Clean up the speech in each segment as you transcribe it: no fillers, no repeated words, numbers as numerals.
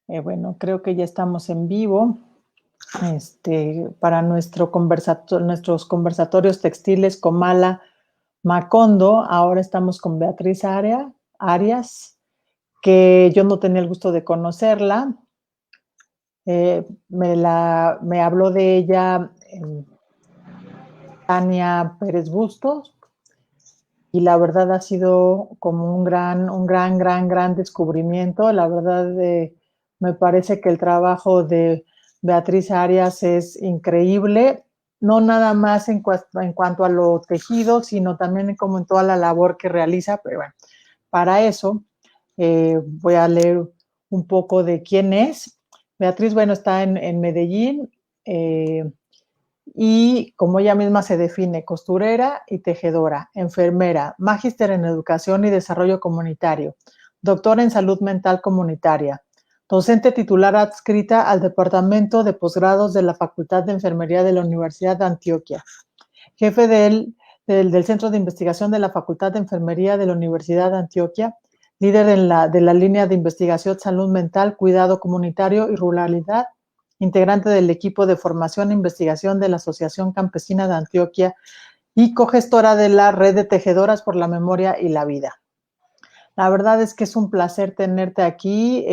Bueno, creo que ya estamos en vivo para nuestros conversatorios textiles Comala Macondo. Ahora estamos con Beatriz Arias, que yo no tenía el gusto de conocerla. Me habló de ella Tania Pérez Bustos, y la verdad ha sido como un gran descubrimiento. La verdad, me parece que el trabajo de Beatriz Arias es increíble, no nada más en cuanto a lo tejido, sino también como en toda la labor que realiza. Pero bueno, para eso voy a leer un poco de quién es. Beatriz, bueno, está en Medellín, y como ella misma se define, costurera y tejedora, enfermera, magíster en educación y desarrollo comunitario, doctora en salud mental comunitaria, docente titular adscrita al Departamento de Posgrados de la Facultad de Enfermería de la Universidad de Antioquia, jefe del Centro de Investigación de la Facultad de Enfermería de la Universidad de Antioquia, líder de la línea de investigación salud mental, cuidado comunitario y ruralidad, integrante del equipo de formación e investigación de la Asociación Campesina de Antioquia y cogestora de la Red de Tejedoras por la Memoria y la Vida. La verdad es que es un placer tenerte aquí.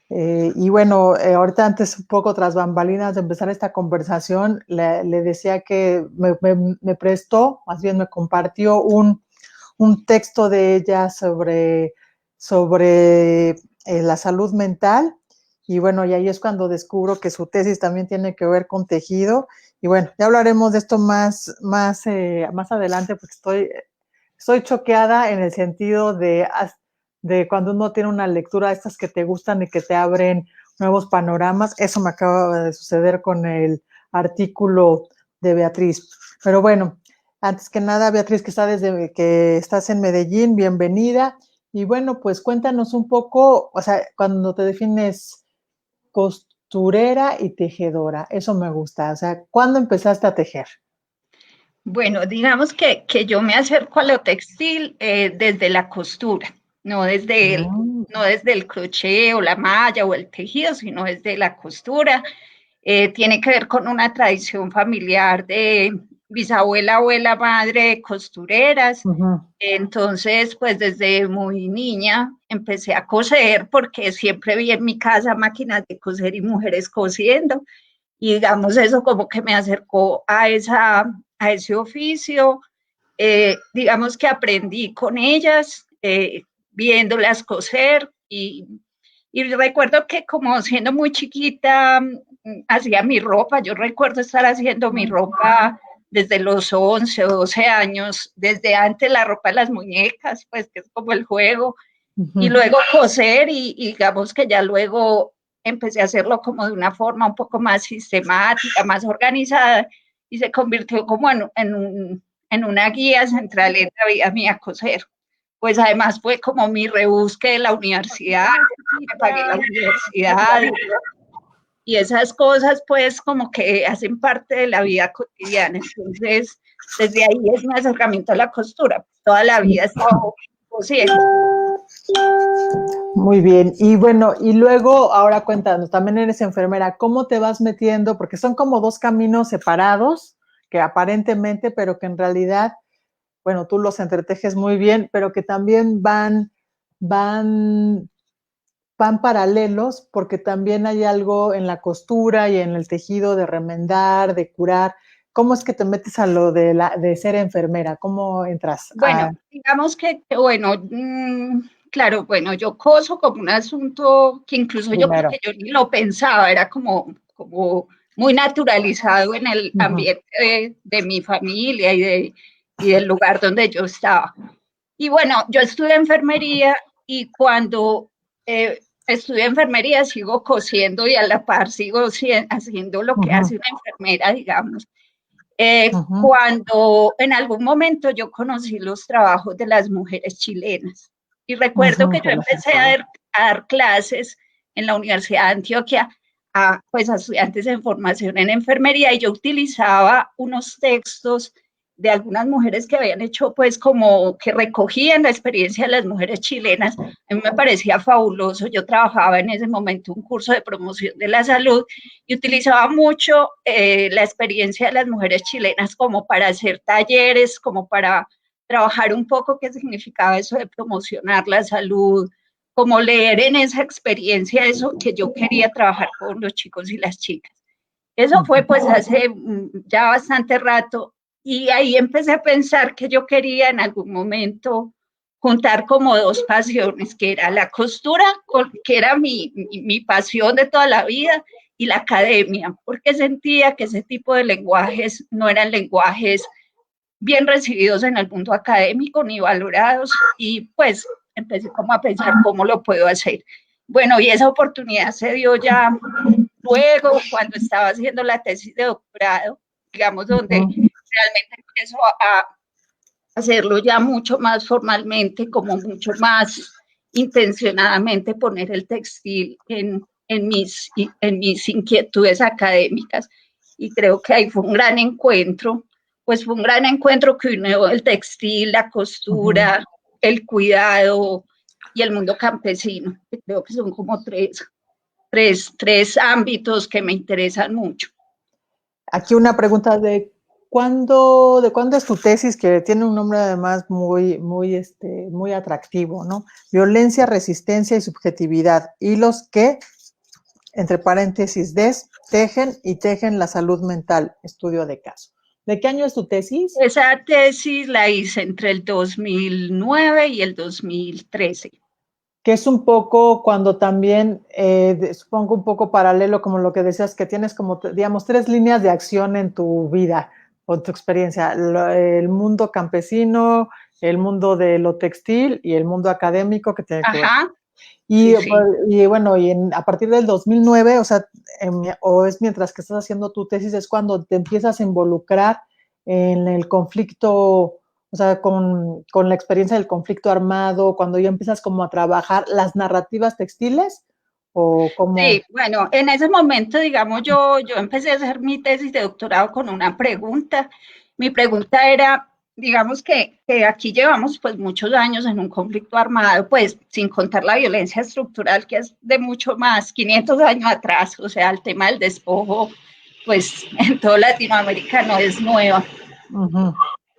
Y bueno, ahorita antes, un poco tras bambalinas de empezar esta conversación, le decía que me prestó, más bien me compartió un texto de ella sobre la salud mental. Y bueno, y ahí es cuando descubro que su tesis también tiene que ver con tejido. Y bueno, ya hablaremos de esto más adelante, porque estoy choqueada en el sentido de cuando uno tiene una lectura de estas que te gustan y que te abren nuevos panoramas. Eso me acaba de suceder con el artículo de Beatriz. Pero bueno, antes que nada, Beatriz, que estás en Medellín, bienvenida. Y bueno, pues cuéntanos un poco, o sea, cuando te defines costurera y tejedora, eso me gusta. O sea, ¿cuándo empezaste a tejer? Bueno, digamos que yo me acerco a lo textil desde la costura, no desde el crochet o la malla o el tejido, sino desde la costura. Tiene que ver con una tradición familiar de bisabuela, abuela, madre, costureras. Entonces, pues desde muy niña empecé a coser porque siempre vi en mi casa máquinas de coser y mujeres cosiendo. Y digamos, eso como que me acercó a ese oficio. Digamos que aprendí con ellas, viéndolas coser y recuerdo que como siendo muy chiquita, hacía mi ropa. Yo recuerdo estar haciendo mi ropa desde los 11 o 12 años, desde antes la ropa de las muñecas, pues que es como el juego, y luego coser y digamos que ya luego empecé a hacerlo como de una forma un poco más sistemática, más organizada, y se convirtió como en una guía central en la vida mía coser. Pues además fue como mi rebusque de la universidad, me pagué la universidad y esas cosas pues como que hacen parte de la vida cotidiana. Entonces, desde ahí es mi acercamiento a la costura. Toda la vida he estado cosiendo. Muy bien, y bueno, y luego ahora cuéntanos, también eres enfermera, ¿cómo te vas metiendo? Porque son como dos caminos separados, que aparentemente, pero que en realidad, bueno, tú los entretejes muy bien, pero que también van, van paralelos, porque también hay algo en la costura y en el tejido de remendar, de curar. ¿Cómo es que te metes a lo de ser enfermera? ¿Cómo entras? Bueno, digamos bueno, claro, bueno, yo coso como un asunto que incluso yo creo Primero. que yo ni lo pensaba, era como muy naturalizado en el ambiente de mi familia y del lugar donde yo estaba. Y bueno, yo estudié enfermería y cuando estudié enfermería sigo cosiendo y a la par sigo haciendo lo que hace una enfermera, digamos. Cuando en algún momento yo conocí los trabajos de las mujeres chilenas y recuerdo que yo empecé a dar clases en la Universidad de Antioquia pues, a estudiantes en formación en enfermería y yo utilizaba unos textos de algunas mujeres que habían hecho, pues como que recogían la experiencia de las mujeres chilenas. A mí me parecía fabuloso. Yo trabajaba en ese momento un curso de promoción de la salud y utilizaba mucho la experiencia de las mujeres chilenas como para hacer talleres, como para trabajar un poco qué significaba eso de promocionar la salud, como leer en esa experiencia eso que yo quería trabajar con los chicos y las chicas. Eso fue pues hace ya bastante rato y ahí empecé a pensar que yo quería en algún momento juntar como dos pasiones, que era la costura, que era mi pasión de toda la vida, y la academia, porque sentía que ese tipo de lenguajes no eran lenguajes bien recibidos en el mundo académico ni valorados, y pues empecé como a pensar cómo lo puedo hacer. Bueno, y esa oportunidad se dio ya luego, cuando estaba haciendo la tesis de doctorado, digamos, donde realmente empezó a hacerlo ya mucho más formalmente, como mucho más intencionadamente poner el textil en mis inquietudes académicas. Y creo que ahí fue un gran encuentro, pues fue un gran encuentro que unió el textil, la costura, el cuidado y el mundo campesino. Creo que son como tres ámbitos que me interesan mucho. Aquí una pregunta de cuándo es tu tesis, que tiene un nombre además muy atractivo, ¿no? Violencia, resistencia y subjetividad. Hilos que, entre paréntesis, tejen y tejen la salud mental, estudio de caso. ¿De qué año es tu tesis? Esa tesis la hice entre el 2009 y el 2013. Que es un poco cuando también, supongo un poco paralelo como lo que decías, que tienes como, digamos, 3 líneas de acción en tu vida o tu experiencia, el mundo campesino, el mundo de lo textil y el mundo académico que tiene que ver. Y, sí, sí. Y bueno, a partir del 2009, o sea, o es mientras que estás haciendo tu tesis, es cuando te empiezas a involucrar en el conflicto, o sea, con la experiencia del conflicto armado, cuando ya empiezas como a trabajar las narrativas textiles, o cómo. Sí, bueno, en ese momento, digamos, yo empecé a hacer mi tesis de doctorado con una pregunta. Mi pregunta era, digamos que aquí llevamos pues muchos años en un conflicto armado, pues sin contar la violencia estructural que es de mucho más, 500 años atrás, o sea, el tema del despojo, pues en toda Latinoamérica no es nueva.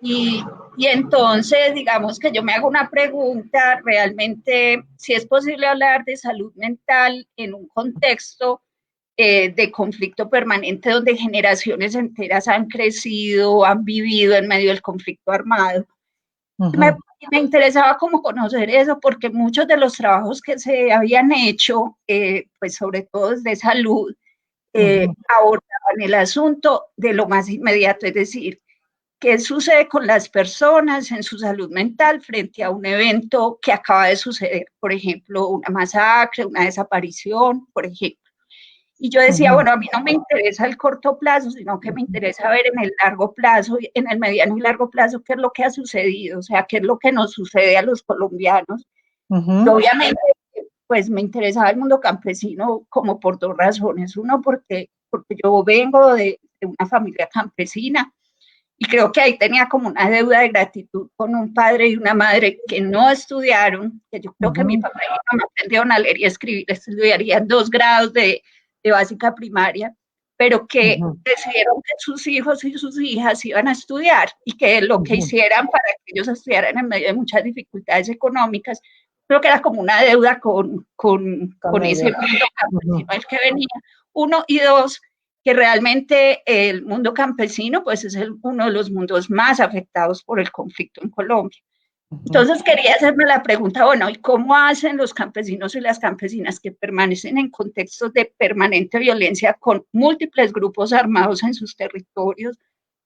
Y entonces, digamos que yo me hago una pregunta, realmente, si es posible hablar de salud mental en un contexto de conflicto permanente donde generaciones enteras han crecido, han vivido en medio del conflicto armado. Me interesaba como conocer eso, porque muchos de los trabajos que se habían hecho, pues sobre todo desde salud, abordaban el asunto de lo más inmediato, es decir, qué sucede con las personas en su salud mental frente a un evento que acaba de suceder, por ejemplo, una masacre, una desaparición, por ejemplo. Y yo decía, bueno, a mí no me interesa el corto plazo, sino que me interesa ver en el largo plazo, en el mediano y largo plazo, qué es lo que ha sucedido, o sea, qué es lo que nos sucede a los colombianos. Y obviamente, pues me interesaba el mundo campesino como por dos razones. Uno, porque yo vengo de una familia campesina, y creo que ahí tenía como una deuda de gratitud con un padre y una madre que no estudiaron, que yo creo que mi papá y mi mamá aprendieron a leer y escribir, estudiarían 2 grados de básica primaria, pero que decidieron que sus hijos y sus hijas iban a estudiar y que lo que hicieran para que ellos estudiaran en medio de muchas dificultades económicas, creo que era como una deuda con ese mundo campesino al que venía. Uno, y dos, que realmente el mundo campesino pues es uno de los mundos más afectados por el conflicto en Colombia. Entonces quería hacerme la pregunta, bueno, ¿y cómo hacen los campesinos y las campesinas que permanecen en contextos de permanente violencia con múltiples grupos armados en sus territorios?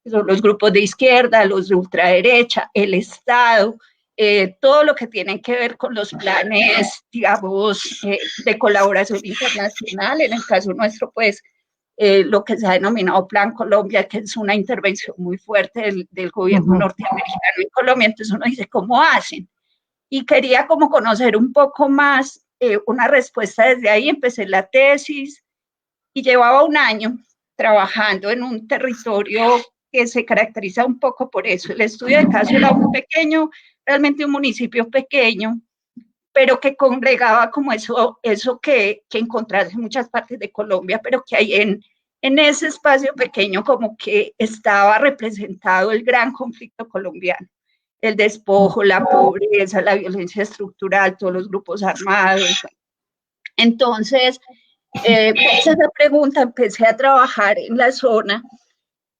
Que son los grupos de izquierda, los de ultraderecha, el Estado, todo lo que tiene que ver con los planes, digamos, de colaboración internacional. En el caso nuestro, pues, lo que se ha denominado Plan Colombia, que es una intervención muy fuerte del gobierno norteamericano en Colombia. Entonces uno dice, ¿cómo hacen? Y quería como conocer un poco más, una respuesta desde ahí. Empecé la tesis y llevaba un año trabajando en un territorio que se caracteriza un poco por eso. El estudio de caso era muy pequeño, realmente un municipio pequeño, pero que congregaba como eso que encontrás en muchas partes de Colombia, pero que hay en ese espacio pequeño como que estaba representado el gran conflicto colombiano, el despojo, la pobreza, la violencia estructural, todos los grupos armados. Entonces, hice esa pregunta, empecé a trabajar en la zona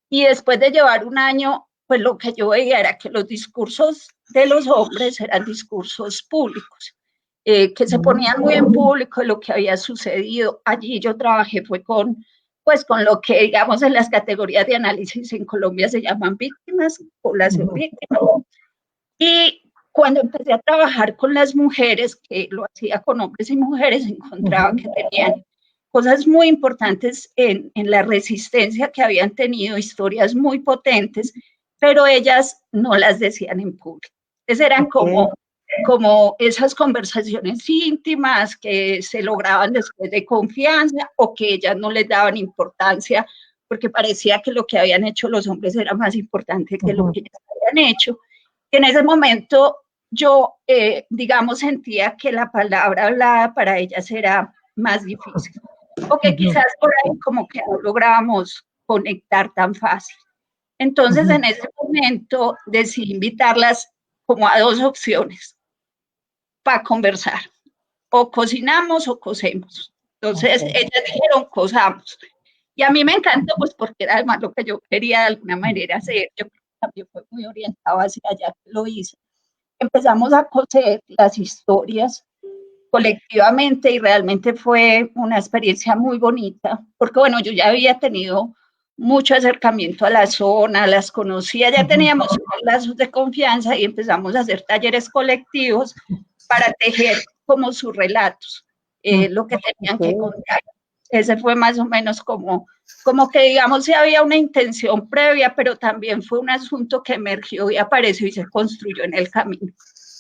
y después de llevar un año, pues lo que yo veía era que los discursos de los hombres eran discursos públicos, que se ponían muy en público lo que había sucedido. Allí yo trabajé fue con lo que digamos en las categorías de análisis en Colombia se llaman víctimas, población víctima. Y cuando empecé a trabajar con las mujeres, que lo hacía con hombres y mujeres, encontraba que tenían cosas muy importantes en la resistencia que habían tenido, historias muy potentes, pero ellas no las decían en público. Entonces eran como esas conversaciones íntimas que se lograban después de confianza o que ellas no les daban importancia porque parecía que lo que habían hecho los hombres era más importante que lo que ellas habían hecho. En ese momento yo, digamos, sentía que la palabra hablada para ellas era más difícil, o que quizás por ahí como que no lográbamos conectar tan fácil. Entonces, en ese momento decidí invitarlas como a dos opciones para conversar, o cocinamos o cosemos. Entonces, ellas dijeron, cosamos. Y a mí me encantó, pues, porque era además lo que yo quería de alguna manera hacer. Yo creo que también fue muy orientado hacia allá que lo hice. Empezamos a coser las historias colectivamente y realmente fue una experiencia muy bonita, porque bueno, yo ya había tenido mucho acercamiento a la zona, las conocía, ya teníamos unos lazos de confianza y empezamos a hacer talleres colectivos para tejer como sus relatos, lo que tenían que contar. Ese fue más o menos como que digamos, sí había una intención previa, pero también fue un asunto que emergió y apareció y se construyó en el camino.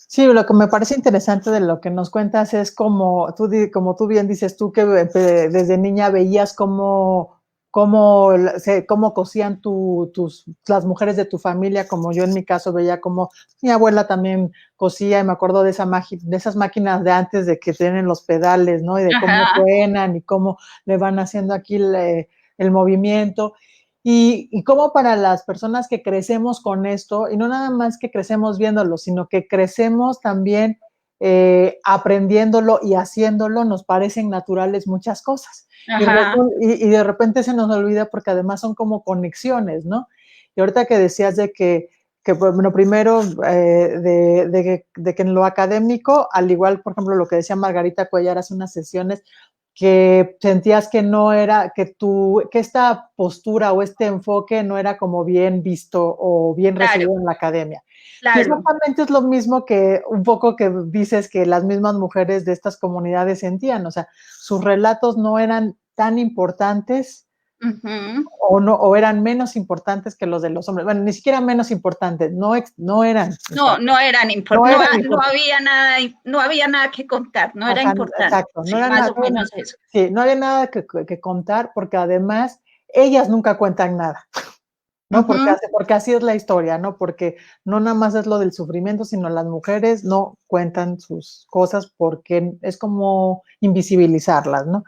Sí, lo que me parece interesante de lo que nos cuentas es como tú bien dices tú que desde niña veías cómo cosían las mujeres de tu familia, como yo en mi caso veía como mi abuela también cosía, y me acuerdo de esas máquinas de antes de que tienen los pedales, ¿no? Y de cómo suenan y cómo le van haciendo aquí el movimiento. Y cómo para las personas que crecemos con esto, y no nada más que crecemos viéndolo, sino que crecemos también aprendiéndolo y haciéndolo, nos parecen naturales muchas cosas. Y de repente se nos olvida porque además son como conexiones, ¿no? Y ahorita que decías de que bueno, primero de que en lo académico, al igual, por ejemplo, lo que decía Margarita Cuellar hace unas sesiones, que sentías que no era, que esta postura o este enfoque no era como bien visto o bien recibido en la academia. Claro. Y exactamente es lo mismo que un poco que dices que las mismas mujeres de estas comunidades sentían, o sea, sus relatos no eran tan importantes o eran menos importantes que los de los hombres. Bueno, ni siquiera menos importantes, no eran. No eran importantes, no había nada que contar, no era importante. Exacto, no era más o menos eso. Sí, no había nada que contar porque además ellas nunca cuentan nada, ¿no? Porque así es la historia, ¿no? Porque no nada más es lo del sufrimiento, sino las mujeres no cuentan sus cosas porque es como invisibilizarlas, ¿no?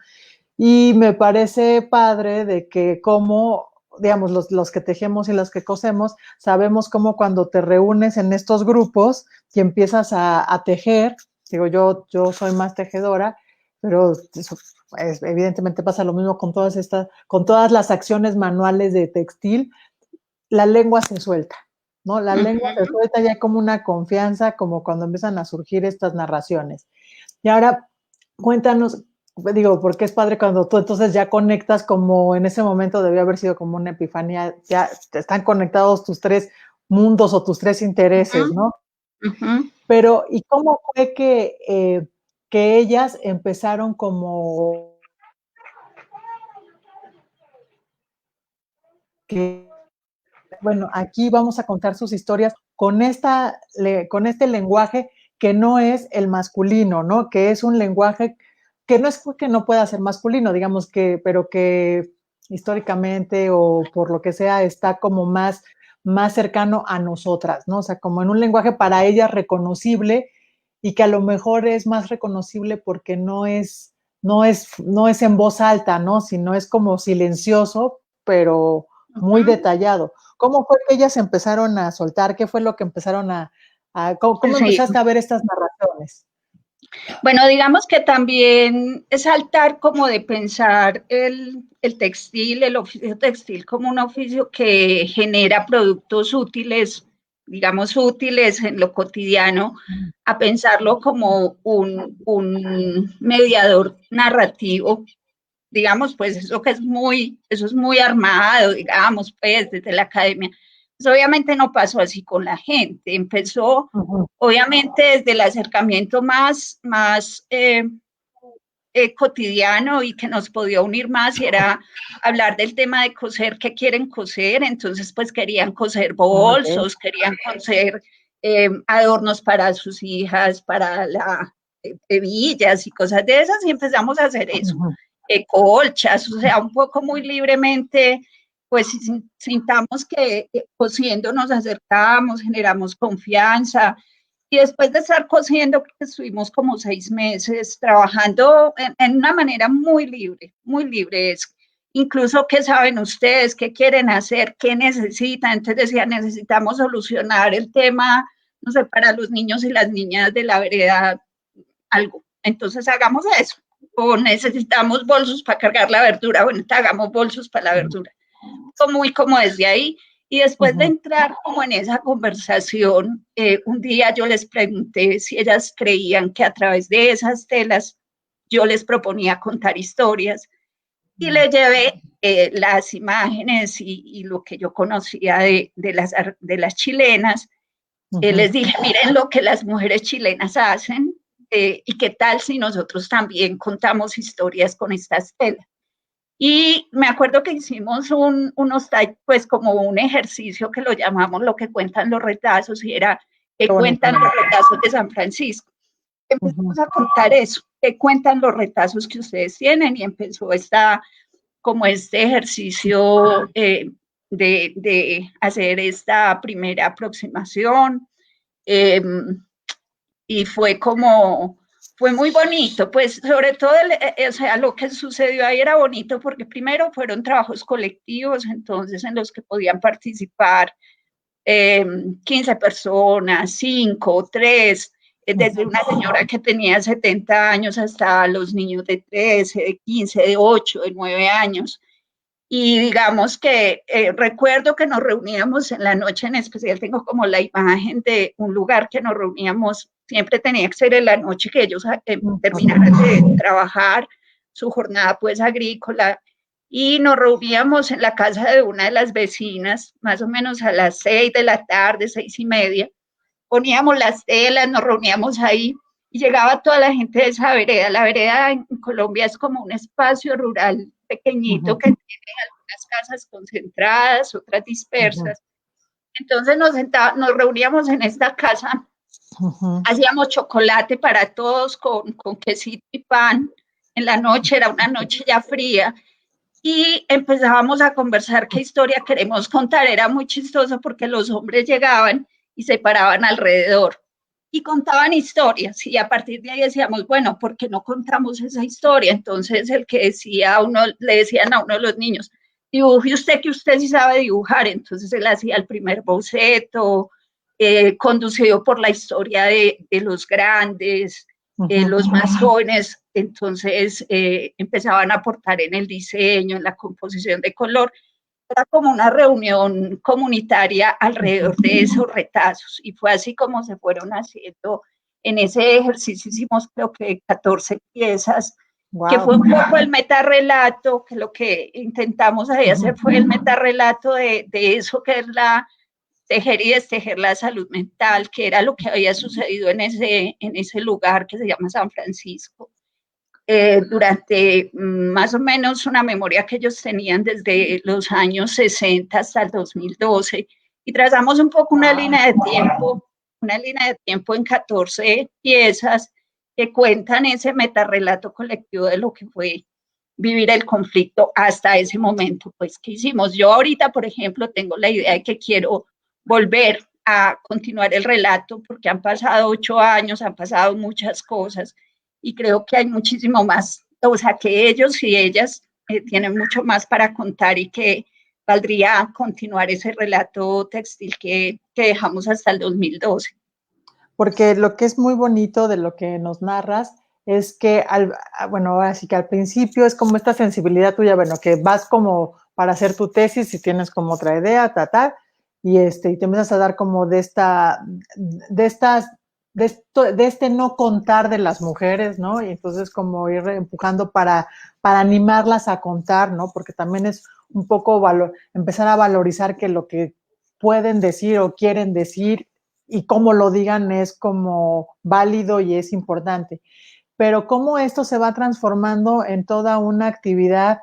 Y me parece padre de que como, digamos, los que tejemos y los que cosemos, sabemos cómo cuando te reúnes en estos grupos y empiezas a tejer, digo, yo soy más tejedora, pero eso, evidentemente pasa lo mismo con todas las acciones manuales de textil, la lengua se suelta, ¿no? La lengua se suelta y hay como una confianza, como cuando empiezan a surgir estas narraciones. Y ahora, cuéntanos, digo, porque es padre cuando tú entonces ya conectas como en ese momento debió haber sido como una epifanía, ya están conectados tus tres mundos o tus tres intereses, ¿no? Pero, ¿y cómo fue que ellas empezaron como que, bueno, aquí vamos a contar sus historias con este lenguaje que no es el masculino, ¿no? Que es un lenguaje que no es que no pueda ser masculino, digamos que, pero que históricamente o por lo que sea, está como más cercano a nosotras, ¿no? O sea, como en un lenguaje para ellas reconocible y que a lo mejor es más reconocible porque no es en voz alta, ¿no? Sino es como silencioso, pero muy detallado. ¿Cómo fue que ellas empezaron a soltar? ¿Qué fue lo que empezaron cómo Sí. empezaste a ver estas narraciones? Bueno, digamos que también es saltar como de pensar el textil, el oficio textil como un oficio que genera productos útiles, digamos útiles en lo cotidiano, a pensarlo como un mediador narrativo, digamos, pues eso es muy armado, digamos, pues desde la academia. Pues obviamente no pasó así con la gente, empezó obviamente desde el acercamiento más cotidiano y que nos podía unir más y era hablar del tema de coser, qué quieren coser, entonces pues querían coser bolsos, querían coser adornos para sus hijas, para la hebillas y cosas de esas y empezamos a hacer eso, colchas, o sea, un poco muy libremente, pues sintamos que cosiendo nos acercamos, generamos confianza, y después de estar cosiendo, porque estuvimos como 6 meses trabajando en una manera muy libre, muy libre. Es incluso qué saben ustedes, qué quieren hacer, qué necesitan. Entonces decía, necesitamos solucionar el tema, no sé, para los niños y las niñas de la vereda, algo. Entonces hagamos eso. O necesitamos bolsos para cargar la verdura, bueno, hagamos bolsos para la verdura. Muy como desde ahí. Y después de entrar como en esa conversación, un día yo les pregunté si ellas creían que a través de esas telas yo les proponía contar historias y les llevé las imágenes y lo que yo conocía de las chilenas. Les dije, miren lo que las mujeres chilenas hacen y qué tal si nosotros también contamos historias con estas telas. Y me acuerdo que hicimos pues como un ejercicio que lo llamamos lo que cuentan los retazos y era que cuentan los retazos de San Francisco. Empezamos a contar eso, que cuentan los retazos que ustedes tienen y empezó como este ejercicio de hacer esta primera aproximación. Y fue muy bonito, pues sobre todo, o sea, lo que sucedió ahí era bonito porque primero fueron trabajos colectivos, entonces en los que podían participar 15 personas, 5, 3, desde una señora que tenía 70 años hasta los niños de 13, de 15, de 8, de 9 años. Y digamos que recuerdo que nos reuníamos en la noche, en especial tengo como la imagen de un lugar que nos reuníamos, siempre tenía que ser en la noche que ellos terminaran de trabajar su jornada pues agrícola y nos reuníamos en la casa de una de las vecinas, más o menos a las 6 de la tarde, 6:30, poníamos las telas, nos reuníamos ahí y llegaba toda la gente de esa vereda. La vereda en Colombia es como un espacio rural pequeñito que tiene algunas casas concentradas, otras dispersas. Entonces nos reuníamos en esta casa, hacíamos chocolate para todos con quesito y pan. En la noche, era una noche ya fría, y empezábamos a conversar qué historia queremos contar. Era muy chistoso porque los hombres llegaban y se paraban alrededor y contaban historias y a partir de ahí decíamos, bueno, ¿por qué no contamos esa historia? Entonces el que decía a uno, le decían a uno de los niños, dibuje usted que usted sí sabe dibujar, entonces él hacía el primer boceto, conducido por la historia de los grandes, los más jóvenes, entonces empezaban a aportar en el diseño, en la composición de color. Era como una reunión comunitaria alrededor de esos retazos y fue así como se fueron haciendo. En ese ejercicio hicimos creo que 14 piezas, que fue un poco el metarrelato, que lo que intentamos ahí hacer fue el metarrelato de eso que es tejer y destejer la salud mental, que era lo que había sucedido en ese lugar que se llama San Francisco. Durante más o menos una memoria que ellos tenían desde los años 60 hasta el 2012, y trazamos un poco una línea de tiempo en 14 piezas que cuentan ese metarrelato colectivo de lo que fue vivir el conflicto hasta ese momento, pues, ¿qué hicimos? Yo ahorita, por ejemplo, tengo la idea de que quiero volver a continuar el relato porque han pasado 8 años, han pasado muchas cosas y creo que hay muchísimo más, o sea, que ellos y ellas tienen mucho más para contar y que valdría continuar ese relato textil que dejamos hasta el 2012. Porque lo que es muy bonito de lo que nos narras es que, bueno, así que al principio es como esta sensibilidad tuya, bueno, que vas como para hacer tu tesis y tienes como otra idea, y te empiezas a dar como de este no contar de las mujeres, ¿no? Y entonces como ir empujando para animarlas a contar, ¿no? Porque también es un poco empezar a valorizar que lo que pueden decir o quieren decir y cómo lo digan es como válido y es importante. Pero cómo esto se va transformando en toda una actividad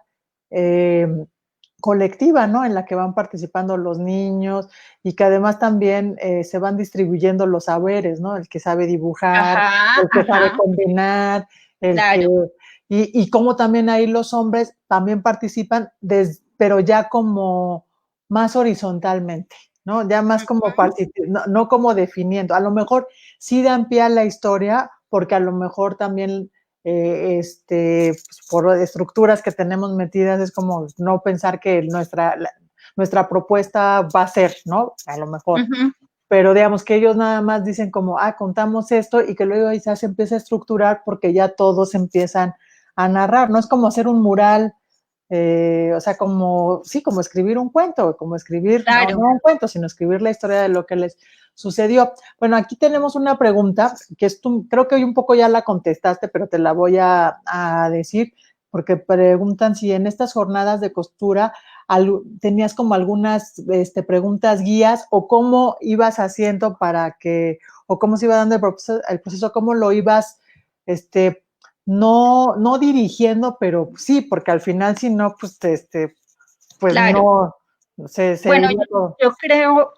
colectiva, ¿no? En la que van participando los niños y que además también se van distribuyendo los saberes, ¿no? El que sabe dibujar, Ajá, el que sabe ajá, combinar, claro. y cómo también ahí los hombres también participan, pero ya como más horizontalmente, ¿no? Ya más como no como definiendo. A lo mejor sí dan pie a la historia, porque a lo mejor también pues por estructuras que tenemos metidas es como no pensar que nuestra propuesta va a ser, ¿no? A lo mejor. Pero digamos que ellos nada más dicen como, contamos esto y que luego ya se empieza a estructurar porque ya todos empiezan a narrar. No es como hacer un mural, o sea, como escribir un cuento, como escribir, Claro. no un cuento, sino escribir la historia de lo que les sucedió. Bueno, aquí tenemos una pregunta que creo que hoy un poco ya la contestaste, pero te la voy a decir, porque preguntan si en estas jornadas de costura tenías como algunas preguntas guías o cómo ibas haciendo o cómo se iba dando el proceso, cómo lo ibas, no dirigiendo, pero sí, porque al final si no, pues, pues claro. no, se Bueno, iría todo.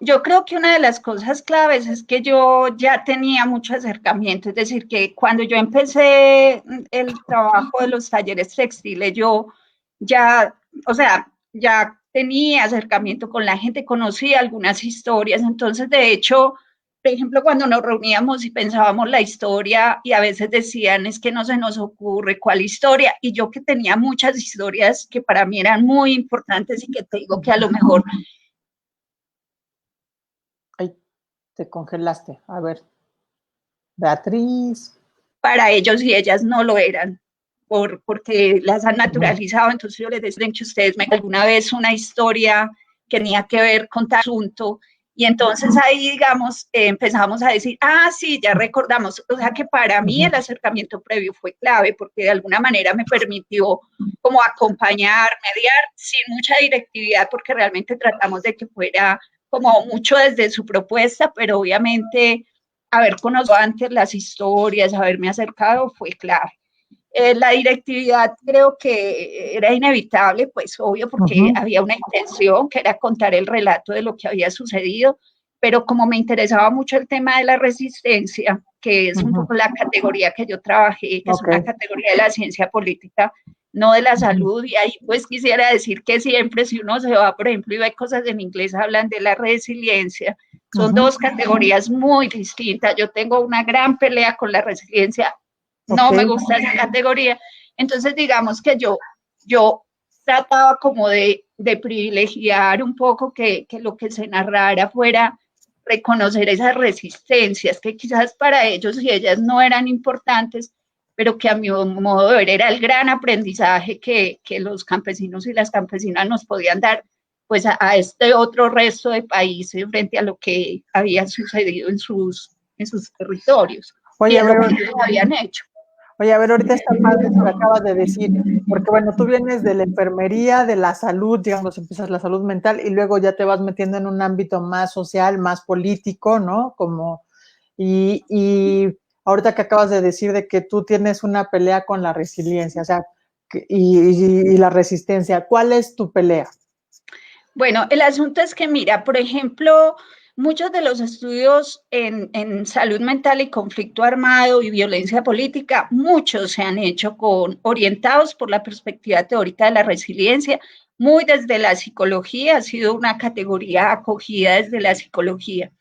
yo creo que una de las cosas claves es que yo ya tenía mucho acercamiento, es decir, que cuando yo empecé el trabajo de los talleres textiles, yo ya, o sea, ya tenía acercamiento con la gente, conocía algunas historias, entonces de hecho, por ejemplo, cuando nos reuníamos y pensábamos la historia y a veces decían, es que no se nos ocurre cuál historia, y yo que tenía muchas historias que para mí eran muy importantes y que te digo que a lo mejor Ay, te congelaste. A ver, Beatriz. para ellos y ellas no lo eran, porque las han naturalizado. Entonces yo les decía que ustedes me alguna vez una historia que tenía que ver con tal asunto, y entonces ahí, digamos, empezamos a decir, sí, ya recordamos. O sea que para mí el acercamiento previo fue clave, porque de alguna manera me permitió como acompañar, mediar, sin mucha directividad, porque realmente tratamos de que fuera como mucho desde su propuesta, pero obviamente haber conocido antes las historias, haberme acercado, fue clave. La directividad creo que era inevitable, pues obvio, porque había una intención que era contar el relato de lo que había sucedido, pero como me interesaba mucho el tema de la resistencia, que es un poco la categoría que yo trabajé, que es una categoría de la ciencia política, no de la salud, y ahí pues quisiera decir que siempre si uno se va, por ejemplo, y ve cosas en inglés, hablan de la resiliencia, son dos categorías muy distintas. Yo tengo una gran pelea con la resiliencia, no me gusta esa categoría. Entonces, digamos que yo trataba como de privilegiar un poco que lo que se narrara fuera reconocer esas resistencias que quizás para ellos y ellas no eran importantes, pero que a mi modo de ver era el gran aprendizaje que los campesinos y las campesinas nos podían dar, pues a este otro resto de países frente a lo que había sucedido en sus territorios. Oye, y en lo que ellos habían hecho. Oye, a ver, ahorita está padre eso que acabas de decir, porque bueno, tú vienes de la enfermería, de la salud, digamos, empiezas la salud mental y luego ya te vas metiendo en un ámbito más social, más político, ¿no? Y ahorita que acabas de decir de que tú tienes una pelea con la resiliencia, o sea, y la resistencia, ¿cuál es tu pelea? Bueno, el asunto es que, mira, por ejemplo, muchos de los estudios en salud mental y conflicto armado y violencia política, muchos se han hecho orientados por la perspectiva teórica de la resiliencia, muy desde la psicología, ha sido una categoría acogida desde la psicología.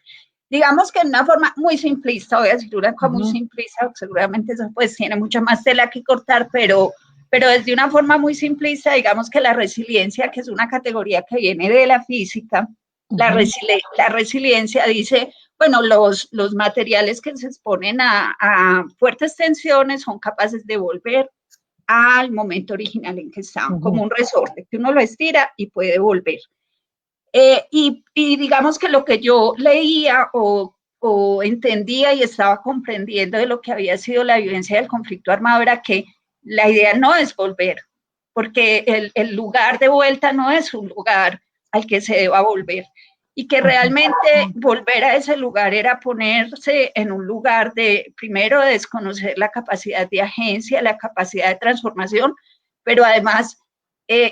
Digamos que en una forma muy simplista, voy a decir una cosa muy simplista, seguramente eso pues tiene mucha más tela que cortar, pero desde una forma muy simplista, digamos que la resiliencia, que es una categoría que viene de la física, la resiliencia dice, bueno, los materiales que se exponen a fuertes tensiones son capaces de volver al momento original en que estaban, como un resorte, que uno lo estira y puede volver. Y digamos que lo que yo leía o entendía y estaba comprendiendo de lo que había sido la vivencia del conflicto armado era que la idea no es volver, porque el lugar de vuelta no es un lugar al que se deba volver, y que realmente volver a ese lugar era ponerse en un lugar de, primero, de desconocer la capacidad de agencia, la capacidad de transformación, pero además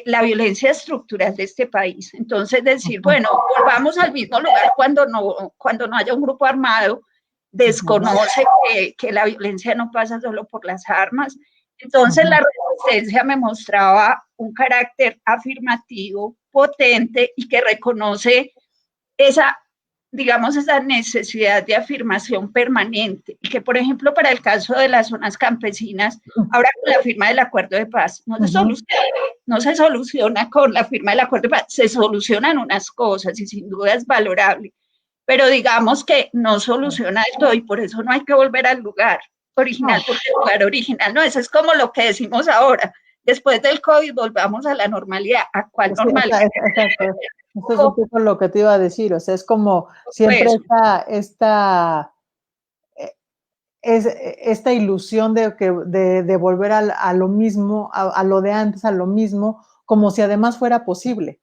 la violencia estructural de este país. Entonces decir, bueno, volvamos al mismo lugar cuando no haya un grupo armado, desconoce que la violencia no pasa solo por las armas. Entonces la resistencia me mostraba un carácter afirmativo, potente, y que reconoce esa, digamos, esa necesidad de afirmación permanente, y que, por ejemplo, para el caso de las zonas campesinas, ahora con la firma del acuerdo de paz, no se soluciona con la firma del acuerdo de paz, se solucionan unas cosas y sin duda es valorable, pero digamos que no soluciona esto, y por eso no hay que volver al lugar original, porque el lugar original no, eso es como lo que decimos ahora, después del COVID volvamos a la normalidad. ¿A cuál normalidad? Exacto. Esto es un poco lo que te iba a decir, o sea, es como siempre esta ilusión de volver a lo mismo, a lo de antes, a lo mismo, como si además fuera posible.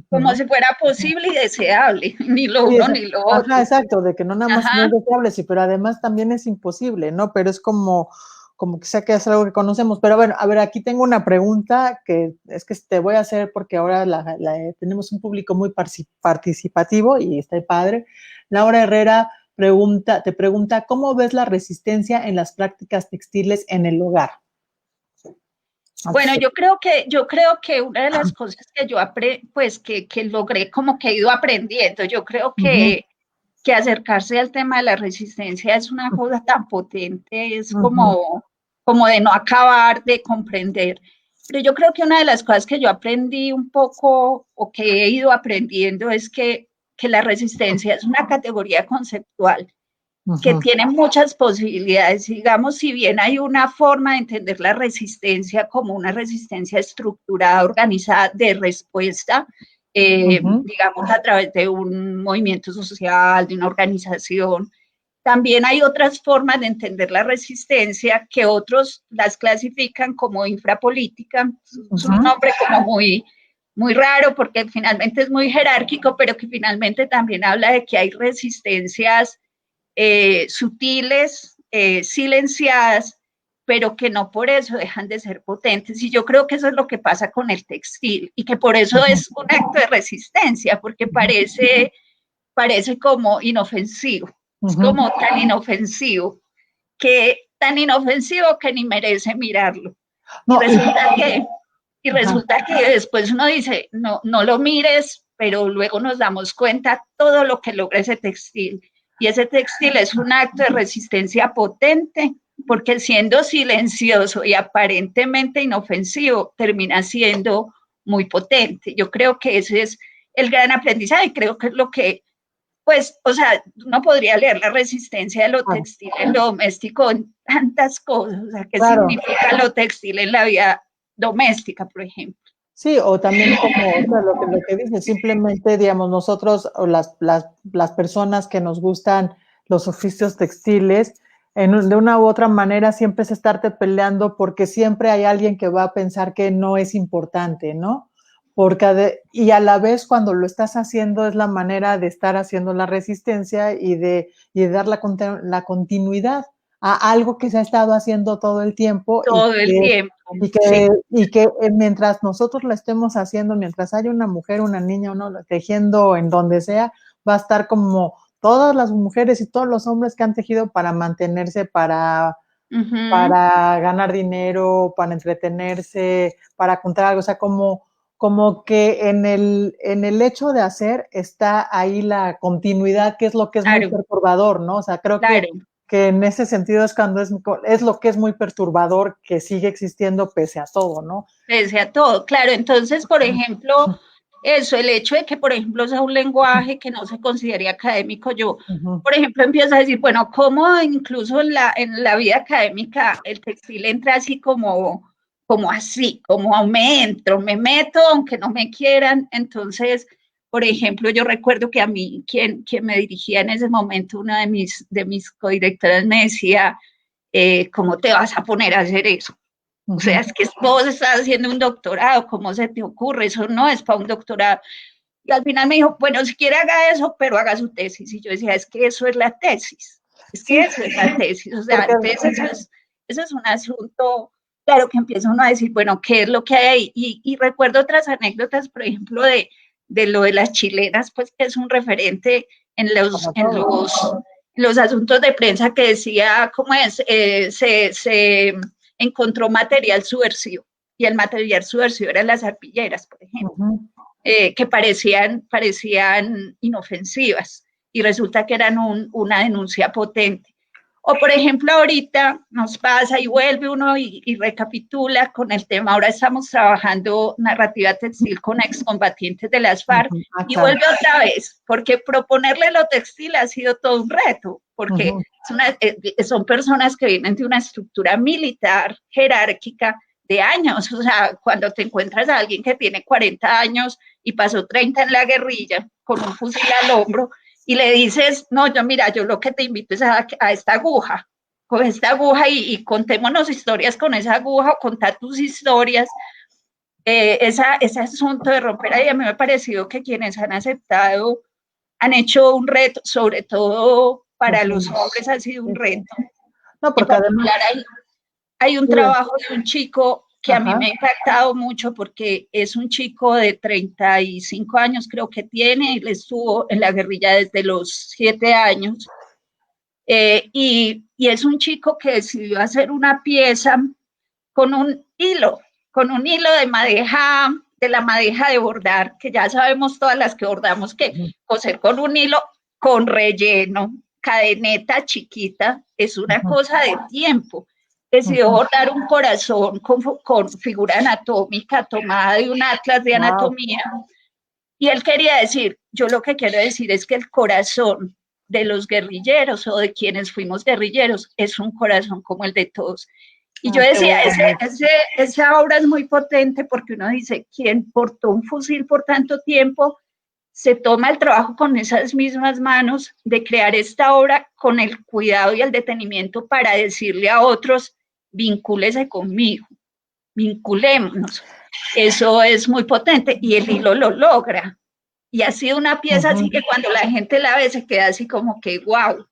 Como ¿no? Si fuera posible y deseable, ni lo uno ni lo otro. Ajá, exacto, de que no nada más no es deseable, sí, pero además también es imposible, ¿no? Pero es como que sea que es algo que conocemos. Pero bueno, a ver, aquí tengo una pregunta que es que te voy a hacer porque ahora tenemos un público muy participativo y está padre. Laura Herrera te pregunta, ¿cómo ves la resistencia en las prácticas textiles en el hogar? Bueno, yo creo que una de las cosas que yo pues que logré, como que he ido aprendiendo, yo creo que acercarse al tema de la resistencia es una cosa tan potente, es como de no acabar de comprender. Pero yo creo que una de las cosas que yo aprendí un poco, o que he ido aprendiendo, es que la resistencia es una categoría conceptual que tiene muchas posibilidades. Digamos, si bien hay una forma de entender la resistencia como una resistencia estructurada, organizada, de respuesta, digamos, a través de un movimiento social, de una organización, también hay otras formas de entender la resistencia que otros las clasifican como infrapolítica. Es un nombre como muy raro, porque finalmente es muy jerárquico, pero que finalmente también habla de que hay resistencias sutiles, silenciadas, pero que no por eso dejan de ser potentes. Y yo creo que eso es lo que pasa con el textil, y que por eso es un acto de resistencia, porque parece como inofensivo, es como tan inofensivo que ni merece mirarlo. No, y resulta que después uno dice, no lo mires, pero luego nos damos cuenta todo lo que logra ese textil. Y ese textil es un acto de resistencia potente, porque siendo silencioso y aparentemente inofensivo, termina siendo muy potente. Yo creo que ese es el gran aprendizaje, y creo que es lo que, pues, o sea, uno podría leer la resistencia de lo textil en lo doméstico en tantas cosas, o sea, ¿qué significa lo textil en la vida doméstica, por ejemplo? Sí, o también como o sea, lo que dice, simplemente, digamos, nosotros o las personas que nos gustan los oficios textiles, de una u otra manera siempre es estarte peleando porque siempre hay alguien que va a pensar que no es importante, ¿no? Y a la vez cuando lo estás haciendo es la manera de estar haciendo la resistencia y de dar la continuidad a algo que se ha estado haciendo todo el tiempo. Y que mientras nosotros lo estemos haciendo, mientras haya una mujer, una niña, uno tejiendo en donde sea, va a estar como todas las mujeres y todos los hombres que han tejido para mantenerse, para ganar dinero, para entretenerse, para contar algo, o sea, como que en el hecho de hacer está ahí la continuidad, que es lo que es muy perturbador, ¿no? O sea, creo que en ese sentido es cuando es lo que es muy perturbador, que sigue existiendo pese a todo, ¿no? Pese a todo, claro. Entonces, por ejemplo, eso, el hecho de que, por ejemplo, sea un lenguaje que no se considere académico, yo, por ejemplo, empiezo a decir, bueno, ¿cómo incluso en la vida académica el textil entra así como así, como me entro, me meto, aunque no me quieran? Entonces, por ejemplo, yo recuerdo que a mí, quien me dirigía en ese momento, una de mis codirectoras me decía, ¿cómo te vas a poner a hacer eso? O sea, es que vos estás haciendo un doctorado, ¿cómo se te ocurre? Eso no es para un doctorado. Y al final me dijo, bueno, si quiere haga eso, pero haga su tesis. Y yo decía, es que eso es la tesis. Es que eso es la tesis. O sea, entonces eso es un asunto, claro, que empieza uno a decir, bueno, ¿qué es lo que hay ahí? Y recuerdo otras anécdotas, por ejemplo, de lo de las chilenas, pues que es un referente en los asuntos de prensa que decía, ¿cómo es? Se encontró material subversivo, y el material subversivo eran las arpilleras, por ejemplo, que parecían inofensivas, y resulta que eran una denuncia potente. O, por ejemplo, ahorita nos pasa y vuelve uno y recapitula con el tema. Ahora estamos trabajando narrativa textil con excombatientes de las FARC, y vuelve otra vez, porque proponerle lo textil ha sido todo un reto, porque son personas que vienen de una estructura militar jerárquica de años. O sea, cuando te encuentras a alguien que tiene 40 años y pasó 30 en la guerrilla con un fusil al hombro, y le dices, no, yo lo que te invito es a esta aguja, con esta aguja y contémonos historias con esa aguja, o contar tus historias. Ese asunto de romper ahí, a mí me ha parecido que quienes han aceptado han hecho un reto, sobre todo para los hombres ha sido un reto. No, porque además hay un trabajo de un chico que a mí me ha impactado mucho, porque es un chico de 35 años, creo que tiene, él estuvo en la guerrilla desde los 7 años, y es un chico que decidió hacer una pieza con un hilo de madeja, de la madeja de bordar, que ya sabemos todas las que bordamos, que coser con un hilo con relleno, cadeneta chiquita, es una cosa de tiempo. Decidió bordar un corazón con figura anatómica tomada de un atlas de anatomía, y él quería decir, yo lo que quiero decir es que el corazón de los guerrilleros, o de quienes fuimos guerrilleros, es un corazón como el de todos. Y yo decía, esa obra es muy potente, porque uno dice, ¿quién portó un fusil por tanto tiempo se toma el trabajo con esas mismas manos de crear esta obra con el cuidado y el detenimiento para decirle a otros, vincúlese conmigo, vinculémonos? Eso es muy potente, y el hilo lo logra. Y ha sido una pieza así que cuando la gente la ve se queda así como que, wow,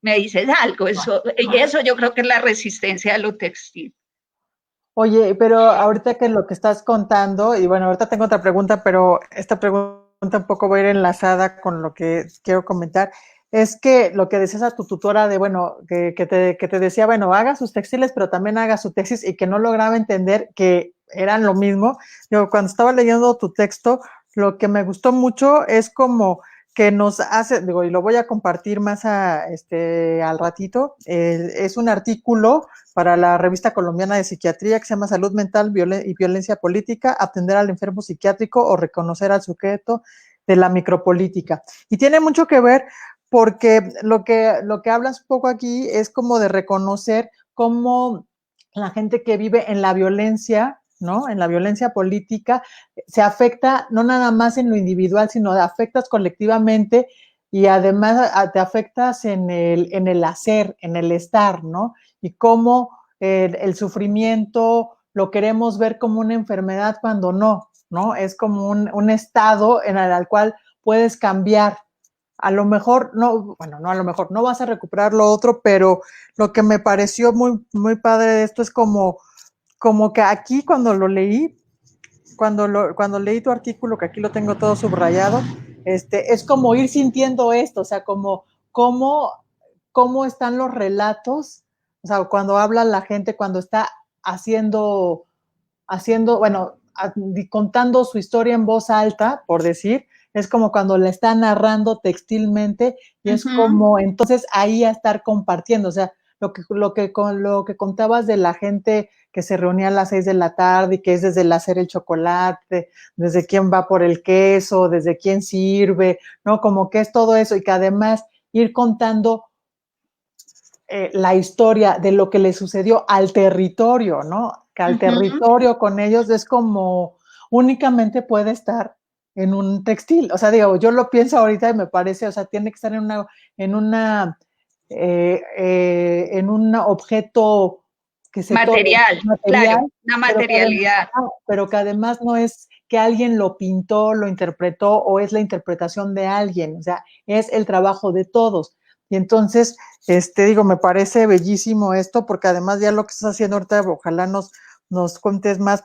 me dices algo. Y eso yo creo que es la resistencia a lo textil. Oye, pero ahorita que lo que estás contando, y bueno, ahorita tengo otra pregunta, pero esta pregunta un poco va a ir enlazada con lo que quiero comentar, es que lo que decías a tu tutora de, bueno, que te decía, bueno, haga sus textiles, pero también haga su tesis, y que no lograba entender que eran lo mismo. Yo cuando estaba leyendo tu texto, lo que me gustó mucho es como que nos hace, digo, y lo voy a compartir más al ratito, es un artículo para la revista colombiana de psiquiatría que se llama Salud Mental y Violencia Política, atender al enfermo psiquiátrico o reconocer al sujeto de la micropolítica. Y tiene mucho que ver porque lo que hablas un poco aquí es como de reconocer cómo la gente que vive en la violencia, ¿no? En la violencia política, se afecta no nada más en lo individual, sino afectas colectivamente, y además te afectas en el hacer, en el estar, ¿no? Y cómo el sufrimiento lo queremos ver como una enfermedad cuando no, ¿no? Es como un estado en el cual puedes cambiar. A lo mejor, no, bueno, no a lo mejor, no vas a recuperar lo otro, pero lo que me pareció muy, muy padre de esto es como que aquí cuando lo leí, cuando leí tu artículo, que aquí lo tengo todo subrayado, es como ir sintiendo esto, o sea, como cómo están los relatos, o sea, cuando habla la gente, cuando está haciendo, bueno, contando su historia en voz alta, por decir, es como cuando la está narrando textilmente y es como, entonces ahí a estar compartiendo, o sea, lo que contabas de la gente que se reunía a las 6 de la tarde y que es desde el hacer el chocolate, desde quién va por el queso, desde quién sirve, ¿no? Como que es todo eso y que además ir contando la historia de lo que le sucedió al territorio, ¿no? Que al territorio con ellos es como únicamente puede estar en un textil. O sea, digo, yo lo pienso ahorita y me parece, o sea, tiene que estar en un objeto que se material, material, claro, una materialidad. pero que además no es que alguien lo pintó, lo interpretó o es la interpretación de alguien, o sea, es el trabajo de todos. Y entonces, digo, me parece bellísimo esto, porque además ya lo que estás haciendo ahorita, ojalá nos cuentes más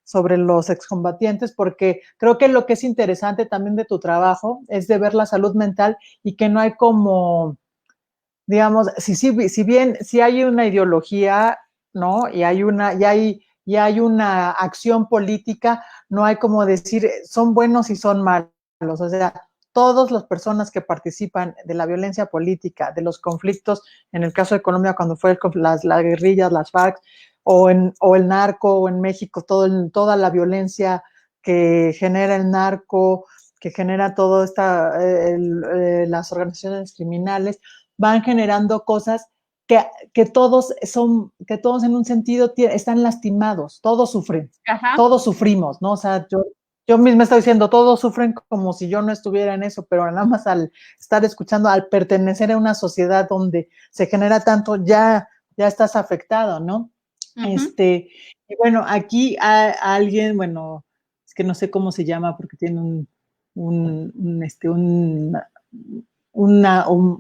sobre los excombatientes, porque creo que lo que es interesante también de tu trabajo es de ver la salud mental y que no hay como, digamos, si bien si hay una ideología, ¿no? Y hay una acción política, no hay como decir son buenos y son malos, o sea, todas las personas que participan de la violencia política, de los conflictos, en el caso de Colombia cuando fue las guerrillas, las FARC, o el narco, o en México toda la violencia que genera el narco, que genera todo las organizaciones criminales, van generando cosas que todos en un sentido están lastimados, todos sufren, todos sufrimos, ¿no? O sea, yo misma estoy diciendo, todos sufren como si yo no estuviera en eso, pero nada más al estar escuchando, al pertenecer a una sociedad donde se genera tanto, ya estás afectado, ¿no? Y bueno, aquí a alguien, bueno, es que no sé cómo se llama porque tiene un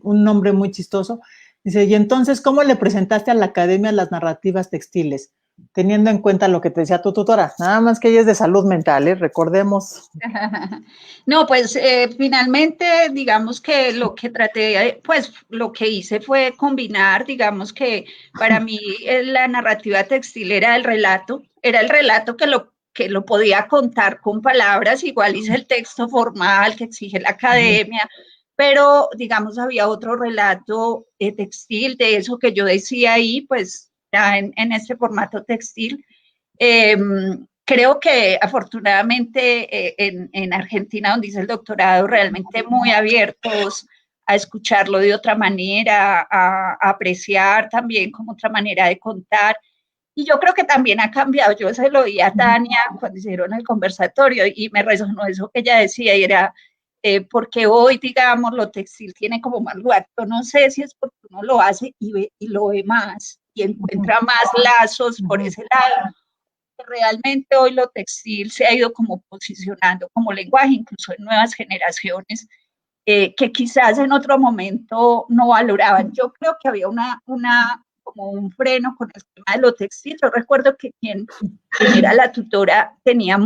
nombre muy chistoso. Dice, y entonces, ¿cómo le presentaste a la academia las narrativas textiles? Teniendo en cuenta lo que te decía tu tutora, nada más que ella es de salud mental, recordemos. No, pues finalmente, digamos que lo que traté, pues lo que hice fue combinar, digamos que para mí la narrativa textil era el relato que lo podía contar con palabras, igual hice el texto formal que exige la academia, pero digamos había otro relato textil de eso que yo decía ahí, pues ya en este formato textil. Creo que afortunadamente en Argentina, donde hice el doctorado, realmente muy abiertos a escucharlo de otra manera, a apreciar también como otra manera de contar. Y yo creo que también ha cambiado. Yo se lo oí a Tania cuando hicieron el conversatorio y me resonó eso que ella decía y era porque hoy, digamos, lo textil tiene como más lugar. Yo no sé si es porque uno lo hace y lo ve más y encuentra más lazos por ese lado. Realmente hoy lo textil se ha ido como posicionando como lenguaje, incluso en nuevas generaciones, que quizás en otro momento no valoraban. Yo creo que había como un freno con el tema de lo textil. Yo recuerdo que quien era la tutora tenía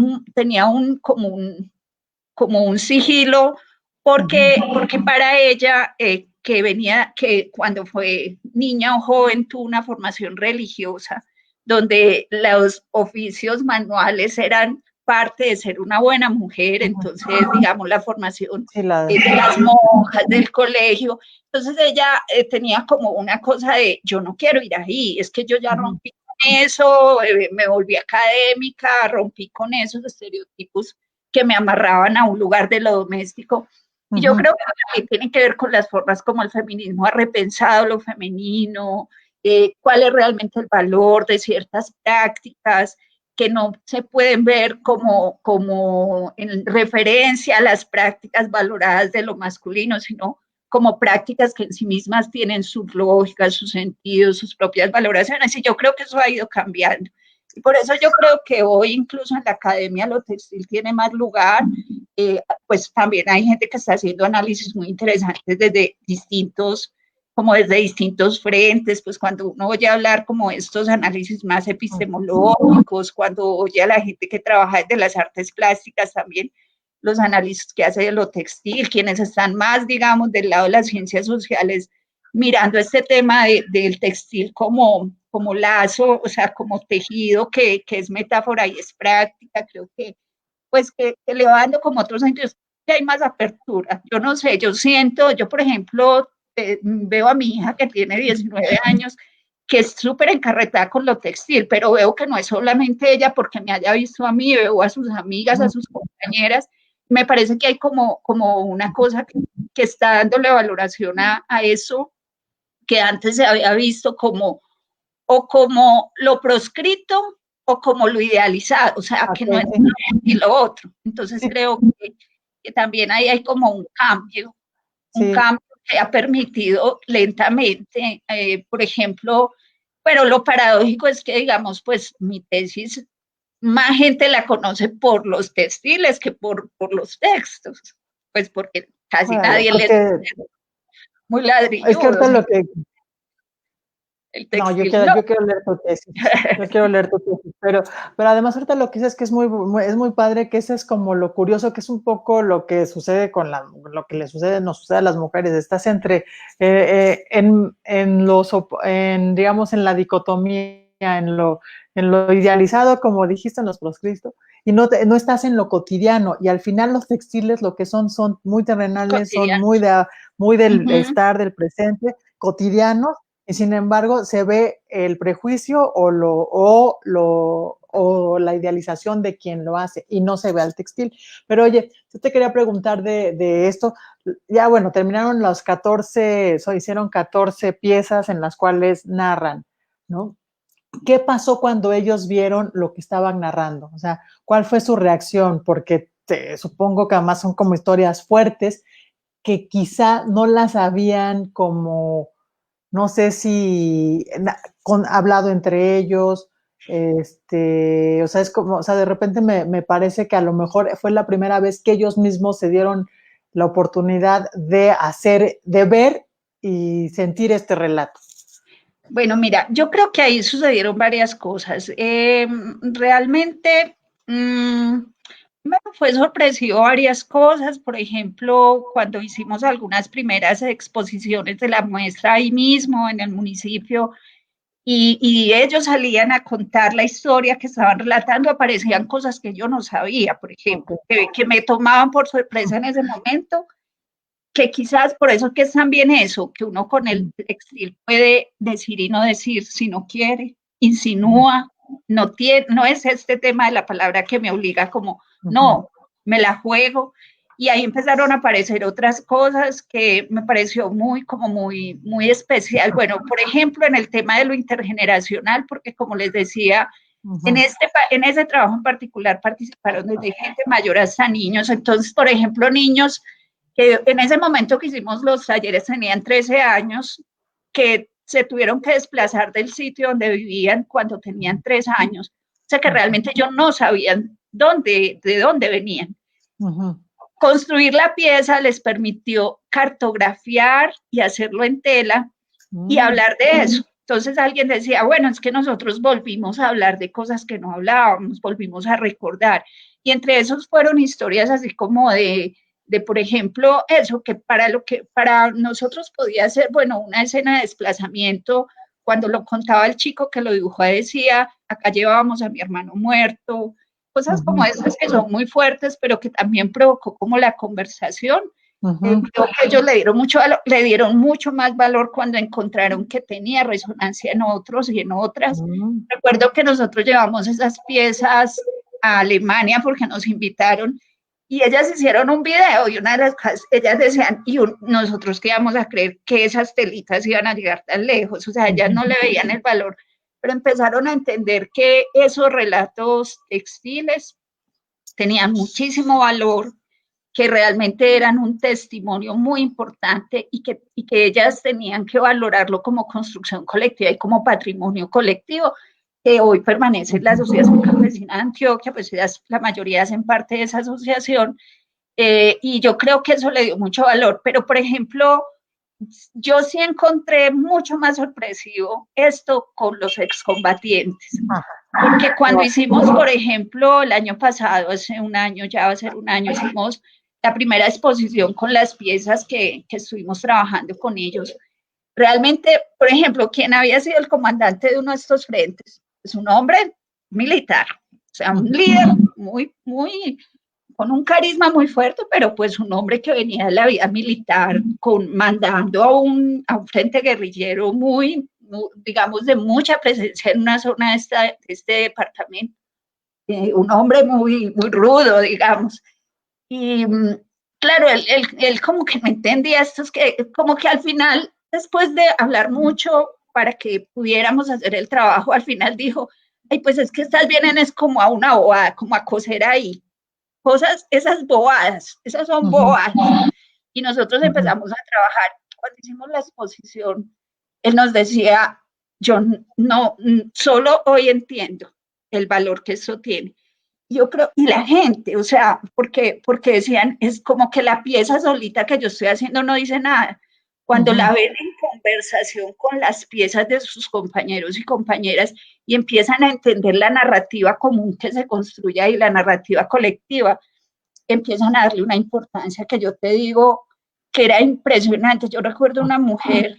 como un sigilo, porque para ella, que cuando fue niña o joven tuvo una formación religiosa, donde los oficios manuales eran parte de ser una buena mujer, entonces, digamos, la formación de las monjas del colegio, entonces ella tenía como una cosa de, yo no quiero ir ahí, es que yo ya rompí con eso, me volví académica, rompí con esos estereotipos que me amarraban a un lugar de lo doméstico. Y yo creo que también tiene que ver con las formas como el feminismo ha repensado lo femenino, cuál es realmente el valor de ciertas prácticas que no se pueden ver como en referencia a las prácticas valoradas de lo masculino, sino como prácticas que en sí mismas tienen sus lógicas, sus sentidos, sus propias valoraciones. Y yo creo que eso ha ido cambiando. Y por eso yo creo que hoy incluso en la academia lo textil tiene más lugar, pues también hay gente que está haciendo análisis muy interesantes desde distintos frentes, pues cuando uno oye hablar como estos análisis más epistemológicos, cuando oye a la gente que trabaja desde las artes plásticas también, los análisis que hace de lo textil, quienes están más, digamos, del lado de las ciencias sociales, mirando este tema del textil como lazo, o sea, como tejido que es metáfora y es práctica, creo que pues que le va dando como otros sentidos, que hay más apertura. Yo no sé, yo siento, yo por ejemplo, veo a mi hija que tiene 19 años, que es súper encarretada con lo textil, pero veo que no es solamente ella porque me haya visto a mí, veo a sus amigas, a sus compañeras, me parece que hay como una cosa que está dándole valoración a eso que antes se había visto como o como lo proscrito o como lo idealizado, o sea, que no es uno y lo otro. Entonces creo que también ahí hay como un cambio que ha permitido lentamente, por ejemplo, pero lo paradójico es que, digamos, pues mi tesis, más gente la conoce por los textiles que por los textos, pues porque casi nadie le muy ladrilludo. Es que ahorita lo que... El No, textil, yo quiero leer tu tesis, yo quiero leer tu tesis, pero además ahorita lo que dices es que es muy padre, que ese es como lo curioso, que es un poco lo que sucede con lo que nos sucede a las mujeres, estás entre, digamos, en la dicotomía, en lo idealizado, como dijiste, en los proscritos, y no estás en lo cotidiano, y al final los textiles lo que son muy terrenales, son muy del estar, del presente, cotidianos, y sin embargo se ve el prejuicio o la idealización de quien lo hace y no se ve al textil. Pero oye, yo te quería preguntar de esto, ya bueno, terminaron los 14, hicieron 14 piezas en las cuales narran, ¿no? ¿Qué pasó cuando ellos vieron lo que estaban narrando? O sea, ¿cuál fue su reacción? Porque supongo que además son como historias fuertes que quizá no las habían como... No sé si hablado entre ellos, o sea, es como, o sea, de repente me parece que a lo mejor fue la primera vez que ellos mismos se dieron la oportunidad de ver y sentir este relato. Bueno, mira, yo creo que ahí sucedieron varias cosas. Realmente me fue sorpresivo varias cosas. Por ejemplo, cuando hicimos algunas primeras exposiciones de la muestra ahí mismo en el municipio y ellos salían a contar la historia que estaban relatando, aparecían cosas que yo no sabía, por ejemplo, que me tomaban por sorpresa en ese momento, que quizás por eso que es también eso, que uno con el textil puede decir y no decir si no quiere, insinúa, no es este tema de la palabra que me obliga como, no, me la juego, y ahí empezaron a aparecer otras cosas que me pareció muy especial. Bueno, por ejemplo, en el tema de lo intergeneracional, porque como les decía, en ese trabajo en particular participaron desde gente mayor hasta niños, entonces, por ejemplo, niños que en ese momento que hicimos los talleres tenían 13 años, que se tuvieron que desplazar del sitio donde vivían cuando tenían 3 años. O sea que realmente ellos no sabían de dónde venían. Construir la pieza les permitió cartografiar y hacerlo en tela y hablar de eso. Entonces alguien decía, bueno, es que nosotros volvimos a hablar de cosas que no hablábamos, volvimos a recordar. Y entre esos fueron historias así como de por ejemplo, eso, que para nosotros podía ser, bueno, una escena de desplazamiento, cuando lo contaba el chico que lo dibujó, decía, acá llevábamos a mi hermano muerto, cosas como esas que son muy fuertes, pero que también provocó como la conversación. Creo que ellos le dieron mucho más valor cuando encontraron que tenía resonancia en otros y en otras. Recuerdo que nosotros llevamos esas piezas a Alemania porque nos invitaron y ellas hicieron un video y una de las cosas, ellas decían, nosotros que íbamos a creer que esas telitas iban a llegar tan lejos, o sea, ellas no le veían el valor, pero empezaron a entender que esos relatos textiles tenían muchísimo valor, que realmente eran un testimonio muy importante y que ellas tenían que valorarlo como construcción colectiva y como patrimonio colectivo, que hoy permanece en la Asociación Campesina de Antioquia, pues la mayoría hacen parte de esa asociación, y yo creo que eso le dio mucho valor, pero por ejemplo, yo sí encontré mucho más sorpresivo esto con los excombatientes. Porque cuando hicimos, por ejemplo, el año pasado, hace un año, ya va a ser un año, hicimos la primera exposición con las piezas que estuvimos trabajando con ellos. Realmente, por ejemplo, quien había sido el comandante de uno de estos frentes, es un hombre militar, o sea, un líder con un carisma muy fuerte, pero pues un hombre que venía de la vida militar, mandando a un frente guerrillero digamos, de mucha presencia en una zona de este departamento. Un hombre muy rudo, digamos. Y claro, él como que no entendía esto, es que como que al final, después de hablar mucho para que pudiéramos hacer el trabajo, al final dijo, ay, pues es que estas vienen es como a una bobada, como a coser ahí. Cosas, esas bobadas, esas son bobadas. Y nosotros empezamos a trabajar. Cuando hicimos la exposición, él nos decía, yo no, solo hoy entiendo el valor que eso tiene. Yo creo, y la gente, o sea, porque decían, es como que la pieza solita que yo estoy haciendo no dice nada. Cuando la ven en conversación con las piezas de sus compañeros y compañeras y empiezan a entender la narrativa común que se construye ahí, la narrativa colectiva, empiezan a darle una importancia que yo te digo que era impresionante. Yo recuerdo una mujer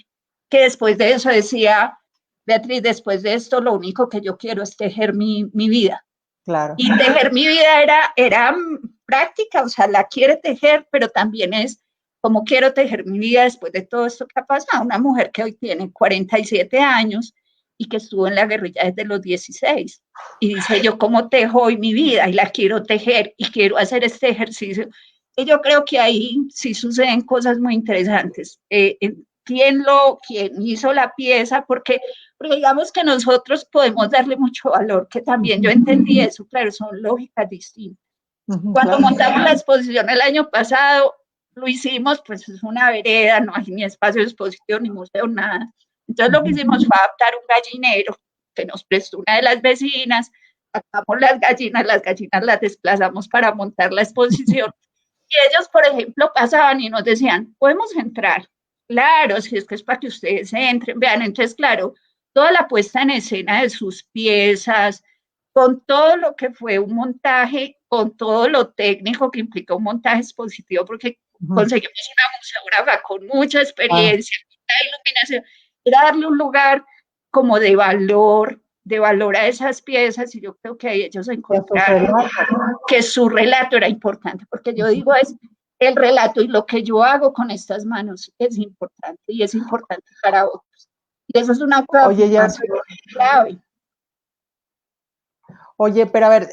que después de eso decía, Beatriz, después de esto lo único que yo quiero es tejer mi vida. Claro. Y tejer mi vida era práctica, o sea, la quiere tejer, pero también es como quiero tejer mi vida después de todo esto que ha pasado. Una mujer que hoy tiene 47 años y que estuvo en la guerrilla desde los 16. Y dice, yo cómo tejo hoy mi vida y la quiero tejer y quiero hacer este ejercicio. Y yo creo que ahí sí suceden cosas muy interesantes. ¿Quién hizo la pieza? Porque digamos que nosotros podemos darle mucho valor, que también yo entendí eso, claro, son lógicas distintas. Cuando montamos la exposición el año pasado, lo hicimos, pues es una vereda, no hay ni espacio de exposición, ni museo, nada. Entonces lo que hicimos fue adaptar un gallinero que nos prestó una de las vecinas, sacamos las gallinas las desplazamos para montar la exposición. Y ellos, por ejemplo, pasaban y nos decían, ¿podemos entrar? Claro, si es que es para que ustedes entren, vean, entonces, claro, toda la puesta en escena de sus piezas, con todo lo que fue un montaje, con todo lo técnico que implicó un montaje expositivo, porque conseguimos una museógrafa con mucha experiencia, mucha iluminación, era darle un lugar como de valor a esas piezas, y yo creo que ahí ellos encontraron que su relato era importante, porque yo digo es el relato y lo que yo hago con estas manos es importante y es importante para otros. Y eso es una clave. Oye, pero a ver,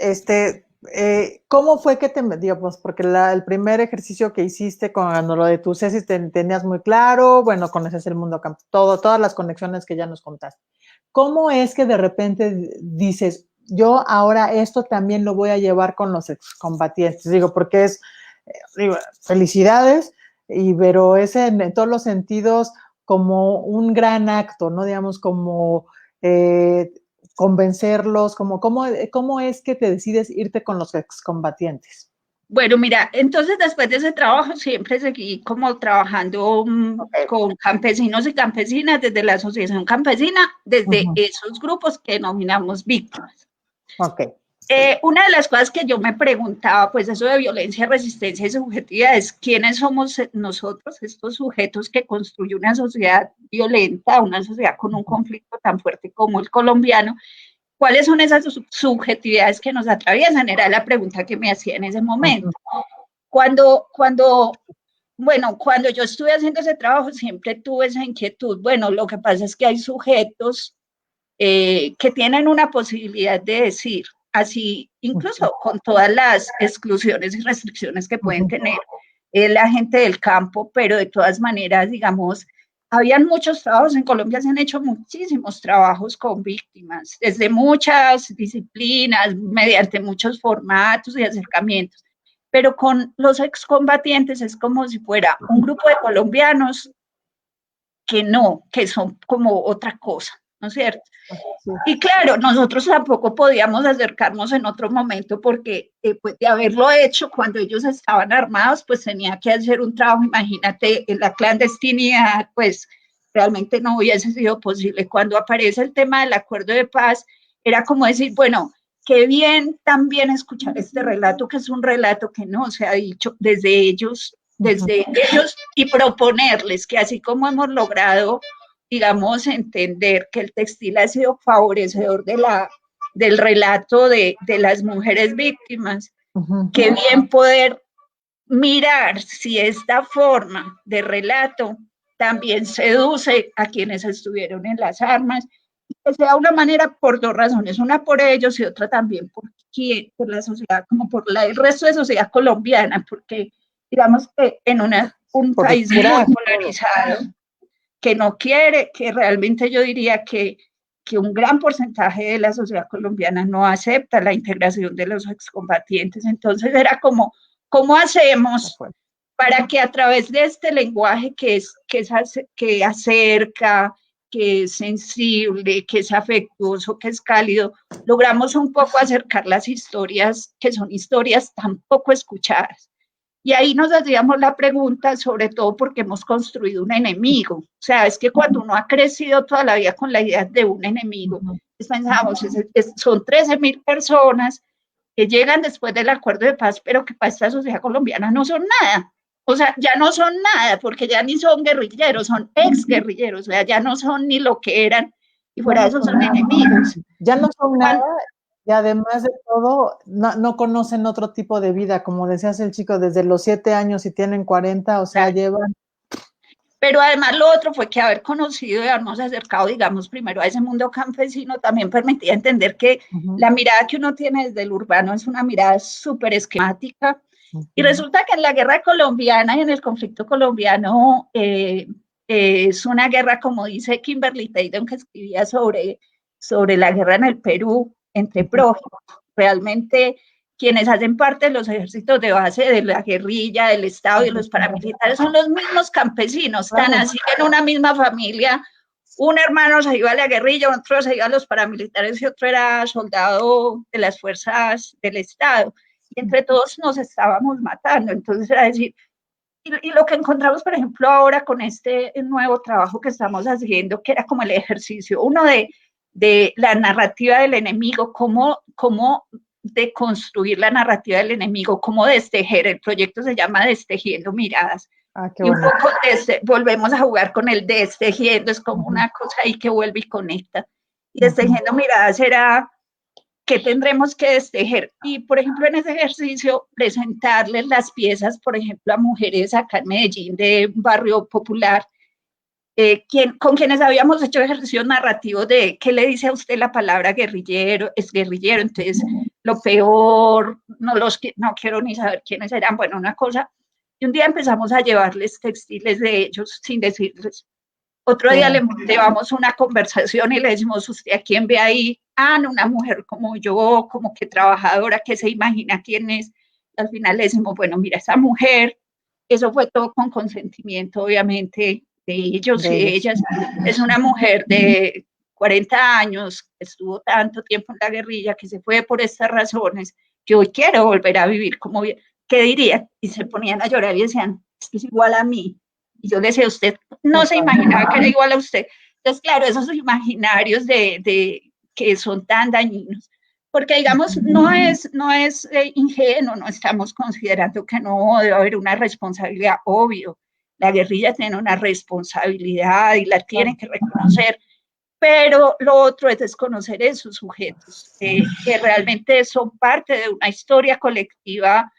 ¿cómo fue que pues porque el primer ejercicio que hiciste cuando lo de tu tesis tenías muy claro, bueno, conoces el mundo campo, todas las conexiones que ya nos contaste. ¿Cómo es que de repente dices, yo ahora esto también lo voy a llevar con los excombatientes? Digo, porque felicidades, pero es en todos los sentidos como un gran acto, ¿no? Digamos, como convencerlos, ¿cómo es que te decides irte con los excombatientes? Bueno, mira, entonces después de ese trabajo siempre seguí como trabajando con campesinos y campesinas desde la asociación campesina, desde esos grupos que denominamos víctimas. Una de las cosas que yo me preguntaba, pues eso de violencia, resistencia y subjetividad, es quiénes somos nosotros, estos sujetos que construyen una sociedad violenta, una sociedad con un conflicto tan fuerte como el colombiano. ¿Cuáles son esas subjetividades que nos atraviesan? Era la pregunta que me hacía en ese momento. Cuando yo estuve haciendo ese trabajo, siempre tuve esa inquietud. Bueno, lo que pasa es que hay sujetos que tienen una posibilidad de decir, así, incluso con todas las exclusiones y restricciones que pueden tener la gente del campo, pero de todas maneras, digamos, habían muchos trabajos, en Colombia se han hecho muchísimos trabajos con víctimas, desde muchas disciplinas, mediante muchos formatos y acercamientos, pero con los excombatientes es como si fuera un grupo de colombianos que son como otra cosa, ¿no es cierto? Sí. Y claro, nosotros tampoco podíamos acercarnos en otro momento porque pues, de haberlo hecho cuando ellos estaban armados, pues tenía que hacer un trabajo, imagínate, en la clandestinidad, pues realmente no hubiese sido posible. Cuando aparece el tema del acuerdo de paz, era como decir, bueno, qué bien también escuchar este relato, que es un relato que no se ha dicho desde ellos y proponerles que así como hemos logrado, digamos, entender que el textil ha sido favorecedor del relato de las mujeres víctimas, qué bien poder mirar si esta forma de relato también seduce a quienes estuvieron en las armas, que sea una manera por dos razones, una por ellos y otra también por la sociedad, como por el resto de sociedad colombiana, porque digamos que en un país muy polarizado, que no quiere, que realmente yo diría que un gran porcentaje de la sociedad colombiana no acepta la integración de los excombatientes. Entonces era como, ¿cómo hacemos para que a través de este lenguaje que acerca, que es sensible, que es afectuoso, que es cálido, logramos un poco acercar las historias, que son historias tan poco escuchadas? Y ahí nos hacíamos la pregunta, sobre todo porque hemos construido un enemigo. O sea, es que cuando uno ha crecido toda la vida con la idea de un enemigo, pensamos, son 13.000 personas que llegan después del acuerdo de paz, pero que para esta sociedad colombiana no son nada. O sea, ya no son nada, porque ya ni son guerrilleros, son exguerrilleros, o sea, ya no son ni lo que eran, y fuera de eso son enemigos. Ya no son nada. Y además de todo, no conocen otro tipo de vida, como decías el chico, desde los 7 años y tienen 40, o sea, llevan. Pero además lo otro fue que haber conocido y habernos acercado, digamos, primero a ese mundo campesino también permitía entender que la mirada que uno tiene desde el urbano es una mirada súper esquemática. Y resulta que en la guerra colombiana y en el conflicto colombiano es una guerra, como dice Kimberly Taylor, que escribía sobre la guerra en el Perú, entre prójimos. Realmente quienes hacen parte de los ejércitos de base de la guerrilla, del Estado y los paramilitares son los mismos campesinos, tan así que en una misma familia un hermano se iba a la guerrilla, otro se iba a los paramilitares y otro era soldado de las fuerzas del Estado. Y entre todos nos estábamos matando. Entonces era decir, y lo que encontramos, por ejemplo, ahora con este nuevo trabajo que estamos haciendo, que era como el ejercicio, uno de la narrativa del enemigo, cómo deconstruir la narrativa del enemigo, cómo destejer. El proyecto se llama Destejiendo Miradas. Y un poco volvemos a jugar con el destejiendo, es como una cosa ahí que vuelve y conecta. Y Destejiendo Miradas era qué tendremos que destejer. Y, por ejemplo, en ese ejercicio, presentarles las piezas, por ejemplo, a mujeres acá en Medellín, de un barrio popular, con quienes habíamos hecho ejercicios narrativos de qué le dice a usted la palabra guerrillero, es guerrillero, entonces lo peor, no quiero ni saber quiénes eran, bueno, una cosa. Y un día empezamos a llevarles textiles de ellos sin decirles. Otro día le llevamos una conversación y le decimos, ¿usted a quién ve ahí? Ah, no, una mujer como yo, como que trabajadora, que se imagina quién es. Al final le decimos, bueno, mira, esa mujer, eso fue todo con consentimiento, obviamente, de ellos y de ellas. Es una mujer de 40 años, estuvo tanto tiempo en la guerrilla, que se fue por estas razones, que hoy quiere volver a vivir como bien. ¿Qué diría? Y se ponían a llorar y decían, esto es igual a mí. Y yo le decía, usted no se imaginaba que era igual a usted. Entonces, claro, esos imaginarios que son tan dañinos, porque digamos, no es ingenuo, no estamos considerando que no debe haber una responsabilidad, obvio. La guerrilla tiene una responsabilidad y la tiene que reconocer, pero lo otro es desconocer esos sujetos, que realmente son parte de una historia colectiva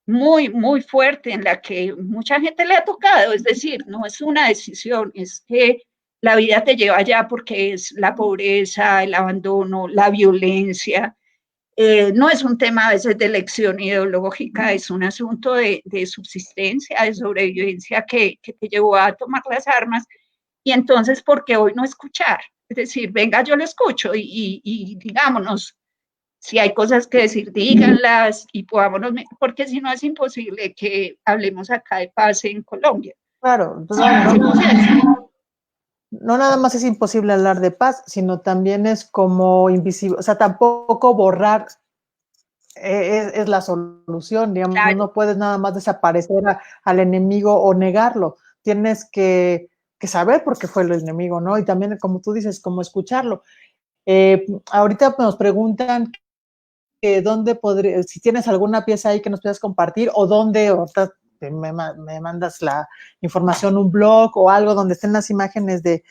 muy, muy fuerte en la que mucha gente le ha tocado, es decir, no es una decisión, es que la vida te lleva allá porque es la pobreza, el abandono, la violencia. No es un tema a veces de elección ideológica, es un asunto de subsistencia, de sobrevivencia que te llevó a tomar las armas. Y entonces, ¿por qué hoy no escuchar? Es decir, venga, yo lo escucho y digámonos, si hay cosas que decir, díganlas y podámonos, porque si no es imposible que hablemos acá de paz en Colombia. Claro, sí, no nada más es imposible hablar de paz, sino también es como invisible, o sea, tampoco borrar es la solución, digamos, Claro. no puedes nada más desaparecer al enemigo o negarlo, tienes que saber por qué fue el enemigo, ¿no? Y también, como tú dices, como escucharlo. Ahorita nos preguntan dónde podría, si tienes alguna pieza ahí que nos puedas compartir o dónde, ahorita me mandas la información, un blog o algo donde estén las imágenes de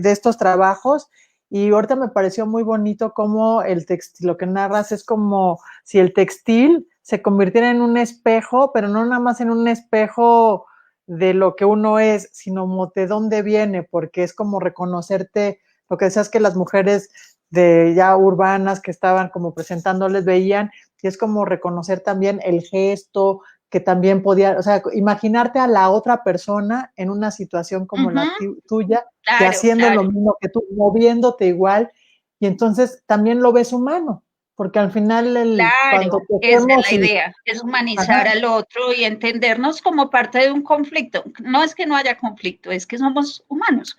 estos trabajos. Y ahorita me pareció muy bonito cómo el textil, lo que narras es como si el textil se convirtiera en un espejo, pero no nada más en un espejo de lo que uno es, sino de dónde viene, porque es como reconocerte, lo que decías que las mujeres de ya urbanas que estaban como presentándoles veían, y es como reconocer también el gesto, que también podía, o sea, imaginarte a la otra persona en una situación como la tuya, y Claro, haciendo lo claro. mismo que tú, moviéndote igual, y entonces también lo ves humano, porque al final cuando Claro, esa es cogemos la idea, es humanizar ajá, al otro y entendernos como parte de un conflicto. No es que no haya conflicto, es que somos humanos.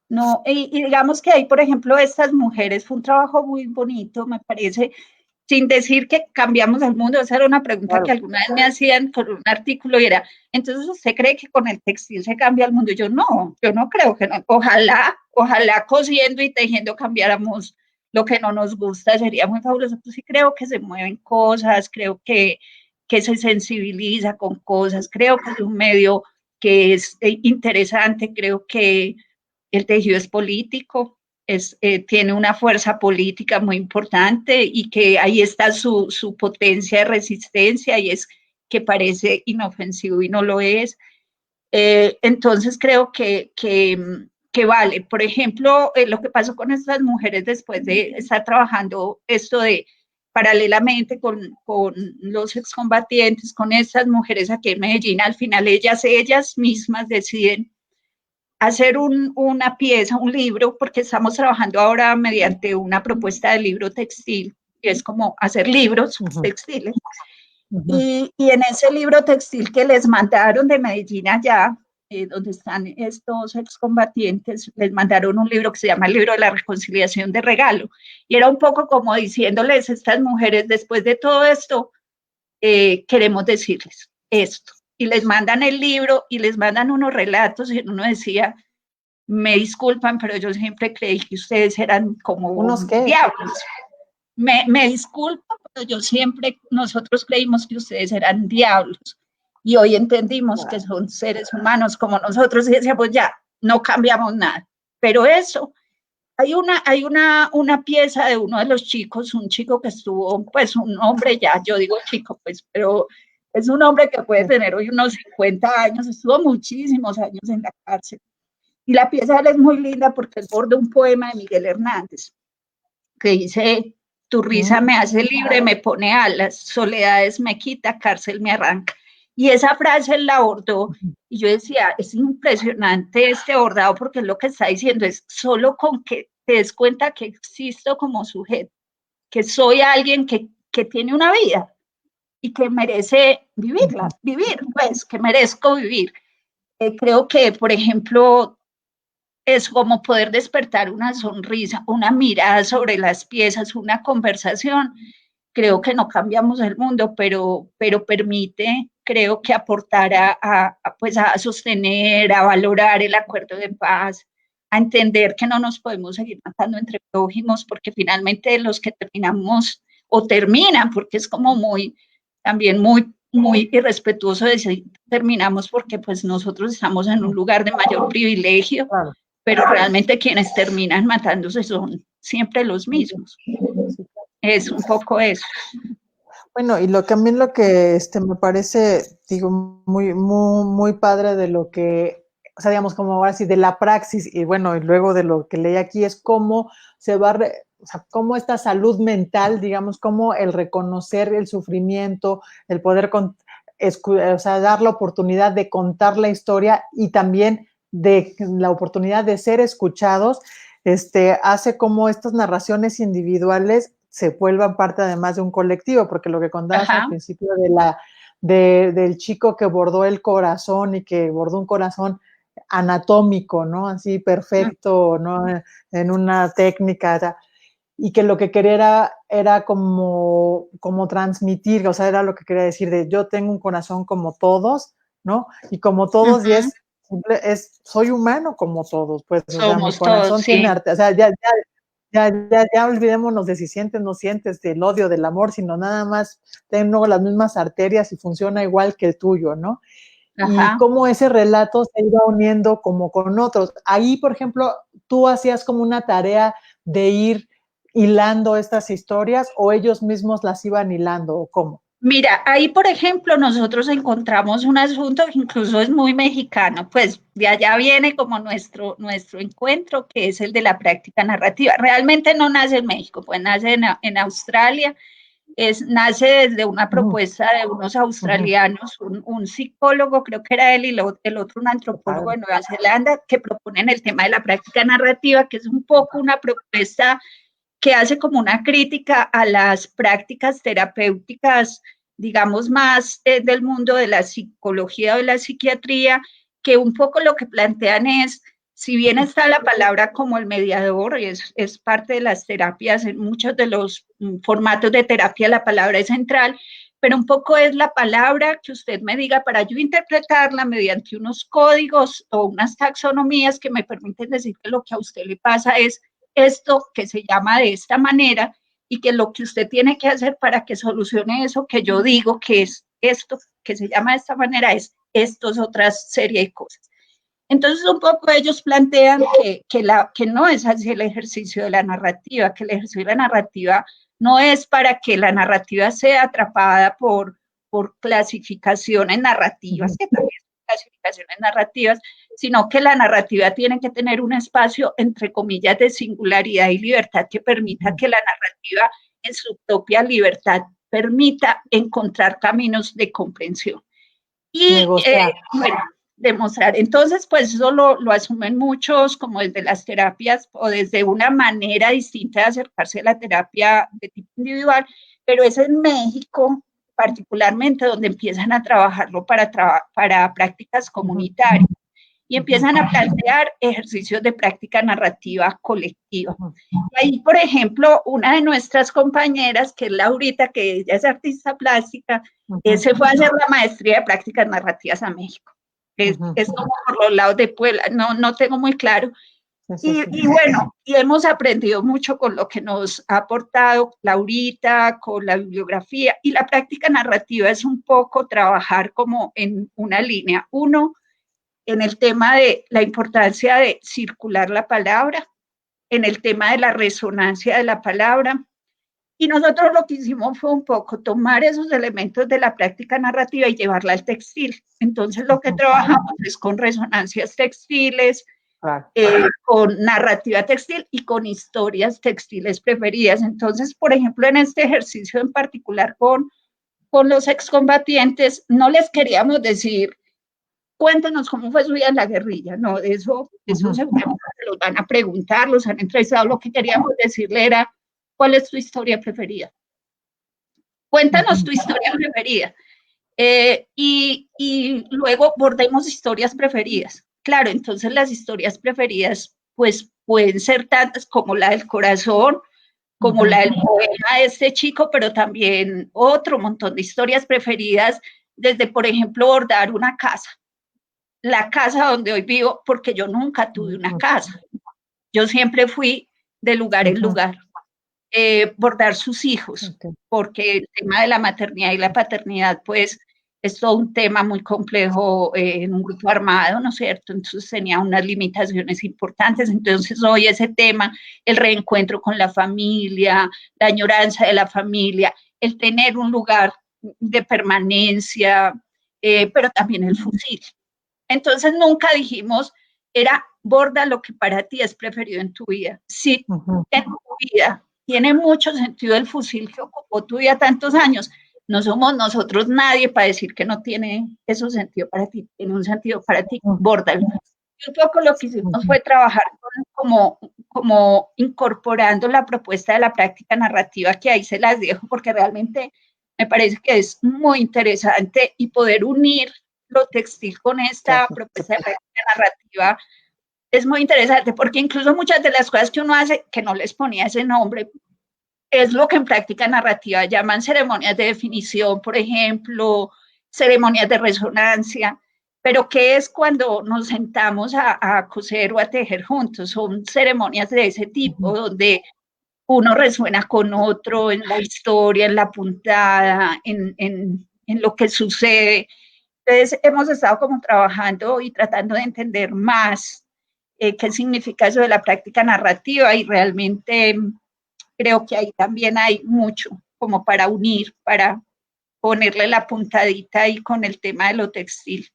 No, y digamos que ahí, por ejemplo, estas mujeres, fue un trabajo muy bonito, me parece, sin decir que cambiamos el mundo. Esa era una pregunta que claro, alguna vez me hacían con un artículo y era, entonces, ¿usted cree que con el textil se cambia el mundo? Yo no creo que no. Ojalá cosiendo y tejiendo cambiáramos lo que no nos gusta, sería muy fabuloso. Pues sí creo que se mueven cosas, creo que se sensibiliza con cosas, creo que es un medio que es interesante, creo que el tejido es político, tiene una fuerza política muy importante y que ahí está su potencia de resistencia y es que parece inofensivo y no lo es. Entonces creo que vale. Por ejemplo, lo que pasó con estas mujeres después de estar trabajando esto de paralelamente con los excombatientes, con estas mujeres aquí en Medellín, al final ellas mismas deciden hacer una pieza, un libro, porque estamos trabajando ahora mediante una propuesta de libro textil, que es como hacer libros textiles. Y en ese libro textil que les mandaron de Medellín allá, donde están estos excombatientes, les mandaron un libro que se llama el libro de la reconciliación de regalo. Y era un poco como diciéndoles a estas mujeres, después de todo esto, queremos decirles esto. Y les mandan el libro y les mandan unos relatos y uno decía, me disculpan, pero yo siempre creí que ustedes eran como ¿unos qué? diablos. Me disculpo, pero nosotros creímos que ustedes eran diablos. Y hoy entendimos que son seres humanos como nosotros y decíamos, ya, no cambiamos nada. Pero eso, hay una pieza de uno de los chicos, un chico que estuvo, pues un hombre ya, yo digo chico, pues, pero es un hombre que puede tener hoy unos 50 años, estuvo muchísimos años en la cárcel. Y la pieza es muy linda porque es de un poema de Miguel Hernández, que dice, tu risa me hace libre, me pone alas, soledades me quita, cárcel me arranca. Y esa frase él la abordó y yo decía, es impresionante este bordado porque lo que está diciendo es solo con que te des cuenta que existo como sujeto, que soy alguien que tiene una vida y que merece vivir, pues, que merezco vivir. Creo que, por ejemplo, es como poder despertar una sonrisa, una mirada sobre las piezas, una conversación. Creo que no cambiamos el mundo, pero permite, creo que aportar pues a sostener, a valorar el acuerdo de paz, a entender que no nos podemos seguir matando entre prójimos, porque finalmente los que terminamos o terminan, porque es como también muy irrespetuoso decir terminamos porque pues nosotros estamos en un lugar de mayor privilegio, Claro. pero realmente quienes terminan matándose son siempre los mismos. Es un poco eso. Bueno, y también lo que me parece, digo, muy padre de lo que, o sea, digamos, como ahora sí, de la praxis, y bueno, y luego de lo que leí aquí, es cómo se va, o sea, cómo esta salud mental, digamos, cómo el reconocer el sufrimiento, el poder, o sea, dar la oportunidad de contar la historia y también de la oportunidad de ser escuchados, hace como estas narraciones individuales se vuelvan parte además de un colectivo, porque lo que contabas al Ajá. principio del chico que bordó el corazón y que bordó un corazón anatómico, ¿no? Así perfecto, ¿no? En una técnica, y que lo que quería era como transmitir, o sea, era lo que quería decir de yo tengo un corazón como todos, ¿no? Y como todos, y soy humano como todos, pues, o sea, mi corazón tiene arte, o sea, ya olvidémonos de si sientes, no sientes, del odio, del amor, sino nada más tengo las mismas arterias y funciona igual que el tuyo, ¿no? Y cómo ese relato se iba uniendo como con otros. Ahí, por ejemplo, tú hacías como una tarea de ir hilando estas historias o ellos mismos las iban hilando o cómo. Mira, ahí, por ejemplo, nosotros encontramos un asunto que incluso es muy mexicano, pues de allá viene como nuestro encuentro, que es el de la práctica narrativa. Realmente no nace en México, pues nace en Australia, nace desde una propuesta de unos australianos, un psicólogo, creo que era él, y el otro un antropólogo de Nueva Zelanda, que proponen el tema de la práctica narrativa, que es un poco una propuesta que hace como una crítica a las prácticas terapéuticas, digamos, más del mundo de la psicología o de la psiquiatría, que un poco lo que plantean es, si bien está la palabra como el mediador, y es parte de las terapias, en muchos de los formatos de terapia la palabra es central, pero un poco es la palabra que usted me diga para yo interpretarla mediante unos códigos o unas taxonomías que me permiten decir que lo que a usted le pasa es esto que se llama de esta manera y que lo que usted tiene que hacer para que solucione eso que yo digo que es esto que se llama de esta manera es estos otras serie de cosas. Entonces un poco ellos plantean que no es así el ejercicio de la narrativa, que el ejercicio de la narrativa no es para que la narrativa sea atrapada por clasificaciones narrativas, que también son clasificaciones narrativas, sino que la narrativa tiene que tener un espacio, entre comillas, de singularidad y libertad que permita que la narrativa, en su propia libertad, permita encontrar caminos de comprensión. Y bueno, demostrar. Entonces, pues eso lo asumen muchos como desde las terapias o desde una manera distinta de acercarse a la terapia de tipo individual, pero es en México particularmente donde empiezan a trabajarlo para prácticas comunitarias y empiezan a plantear ejercicios de práctica narrativa colectiva. Y ahí, por ejemplo, una de nuestras compañeras, que es Laurita, que ella es artista plástica, se fue a hacer la maestría de prácticas narrativas a México. Es como por los lados de Puebla, no tengo muy claro. Y bueno, y hemos aprendido mucho con lo que nos ha aportado Laurita, con la bibliografía, y la práctica narrativa es un poco trabajar como en una línea. Uno, en el tema de la importancia de circular la palabra, en el tema de la resonancia de la palabra. Y nosotros lo que hicimos fue un poco tomar esos elementos de la práctica narrativa y llevarla al textil. Entonces lo que trabajamos es con resonancias textiles, con narrativa textil y con historias textiles preferidas. Entonces, por ejemplo, en este ejercicio en particular con los excombatientes, no les queríamos decir cuéntanos cómo fue su vida en la guerrilla, no, eso seguramente los van a preguntar, los han entrevistado, lo que queríamos decirle era, ¿cuál es tu historia preferida? Cuéntanos tu historia preferida. Y luego bordemos historias preferidas. Claro, entonces las historias preferidas, pues pueden ser tantas como la del corazón, como la del poema de este chico, pero también otro montón de historias preferidas, desde, por ejemplo, bordar una casa. La casa donde hoy vivo, porque yo nunca tuve una casa. Yo siempre fui de lugar en lugar. Bordar sus hijos, porque el tema de la maternidad y la paternidad, pues, es todo un tema muy complejo en un grupo armado, ¿no es cierto? Entonces tenía unas limitaciones importantes. Entonces hoy ese tema, el reencuentro con la familia, la añoranza de la familia, el tener un lugar de permanencia, pero también el fusil. Entonces nunca dijimos, era borda lo que para ti es preferido en tu vida. Si en tu vida tiene mucho sentido el fusil que ocupó tu vida tantos años, no somos nosotros nadie para decir que no tiene eso sentido para ti, tiene un sentido para ti, bórdalo. Y un poco lo que hicimos fue trabajar como incorporando la propuesta de la práctica narrativa, que ahí se las dejo porque realmente me parece que es muy interesante y poder unir lo textil con esta propuesta de práctica narrativa es muy interesante, porque incluso muchas de las cosas que uno hace, que no les ponía ese nombre, es lo que en práctica narrativa llaman ceremonias de definición, por ejemplo, ceremonias de resonancia, pero ¿qué es cuando nos sentamos a coser o a tejer juntos? Son ceremonias de ese tipo, donde uno resuena con otro en la historia, en la puntada, en lo que sucede. Entonces, hemos estado como trabajando y tratando de entender más qué significa eso de la práctica narrativa, y realmente creo que ahí también hay mucho como para unir, para ponerle la puntadita ahí con el tema de lo textil.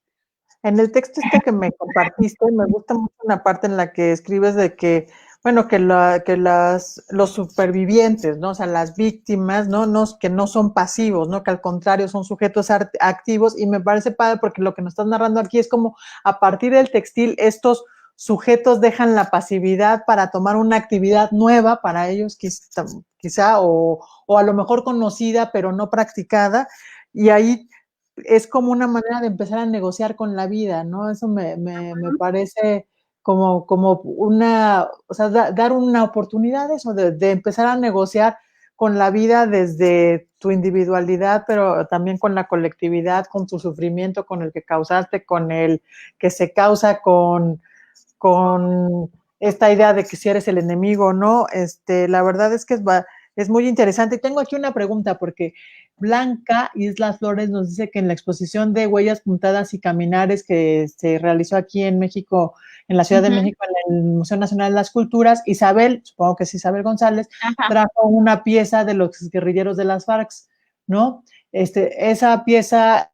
En el texto que me compartiste, me gusta mucho una parte en la que escribes de que, bueno, que los supervivientes, ¿no? O sea, las víctimas, ¿no? Que no son pasivos, ¿no? Que al contrario son sujetos activos, y me parece padre porque lo que nos estás narrando aquí es como a partir del textil estos sujetos dejan la pasividad para tomar una actividad nueva para ellos, quizá o a lo mejor conocida, pero no practicada, y ahí es como una manera de empezar a negociar con la vida, ¿no? Eso me parece como una, o sea, dar una oportunidad eso, de empezar a negociar con la vida desde tu individualidad, pero también con la colectividad, con tu sufrimiento, con el que causaste, con el que se causa, con esta idea de que si eres el enemigo o no. La verdad es que es muy interesante. Tengo aquí una pregunta porque Blanca Islas Flores nos dice que en la exposición de huellas puntadas y caminares que se realizó aquí en México, en la Ciudad de México, en el Museo Nacional de las Culturas, Isabel, supongo que es Isabel González, trajo una pieza de los guerrilleros de las FARC, ¿no? Esa pieza,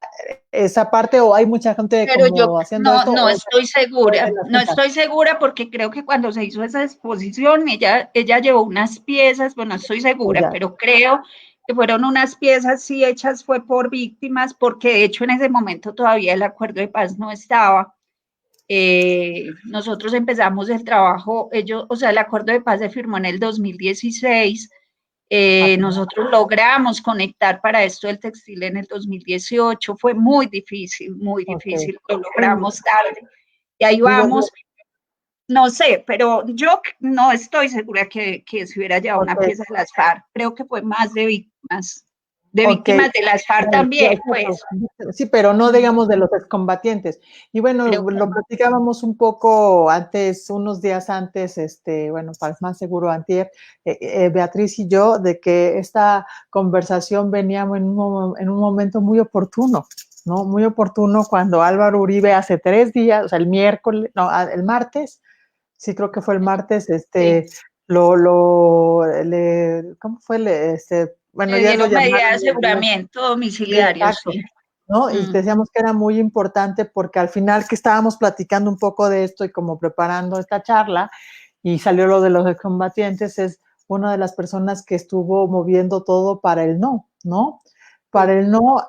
esa parte, o hay mucha gente pero como yo haciendo esto. No estoy segura, no estoy segura, porque creo que cuando se hizo esa exposición, ella llevó unas piezas, bueno, no estoy segura, pero creo que fueron unas piezas sí hechas fue por víctimas, porque de hecho en ese momento todavía el acuerdo de paz no estaba. Nosotros empezamos el trabajo, o sea, el acuerdo de paz se firmó en el 2016. Nosotros logramos conectar para esto el textil en el 2018, fue muy difícil, lo logramos tarde. Y ahí vamos, no sé, pero yo no estoy segura que se hubiera llevado una pieza de las FARC, creo que fue más de víctimas de las FARC también, pues. Sí, pero no digamos de los excombatientes. Y bueno, lo platicábamos un poco antes, unos días antes, bueno, para más seguro antier, Beatriz y yo, de que esta conversación venía en un momento muy oportuno, ¿no? Muy oportuno cuando Álvaro Uribe hace 3 días, o sea, el martes, sí creo que fue el martes, ¿cómo fue? Bueno, Le ya lo dieron llamaron. medida de aseguramiento domiciliario, exacto, sí. ¿no? Y decíamos que era muy importante porque al final que estábamos platicando un poco de esto y como preparando esta charla, y salió lo de los excombatientes, es una de las personas que estuvo moviendo todo para el no, ¿no? Para el no,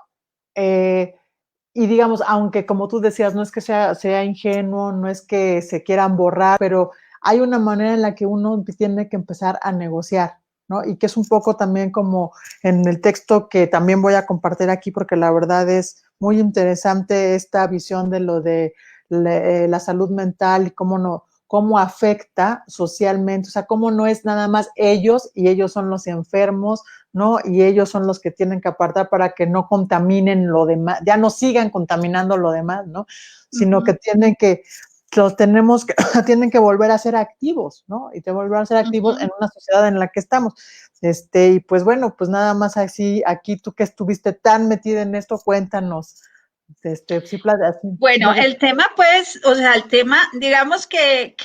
y digamos, aunque como tú decías, no es que sea ingenuo, no es que se quieran borrar, pero hay una manera en la que uno tiene que empezar a negociar, ¿no? Y que es un poco también como en el texto que también voy a compartir aquí, porque la verdad es muy interesante esta visión de lo de la salud mental y cómo afecta socialmente, o sea, cómo no es nada más ellos y ellos son los enfermos, ¿no? Y ellos son los que tienen que apartar para que no contaminen lo demás, ya no sigan contaminando lo demás, ¿no? Sino que tienen que volver a ser activos, ¿no? Y volver a ser activos en una sociedad en la que estamos. Y pues bueno, pues nada más así, aquí tú que estuviste tan metida en esto, cuéntanos. Bueno, el tema, pues, o sea, el tema, digamos que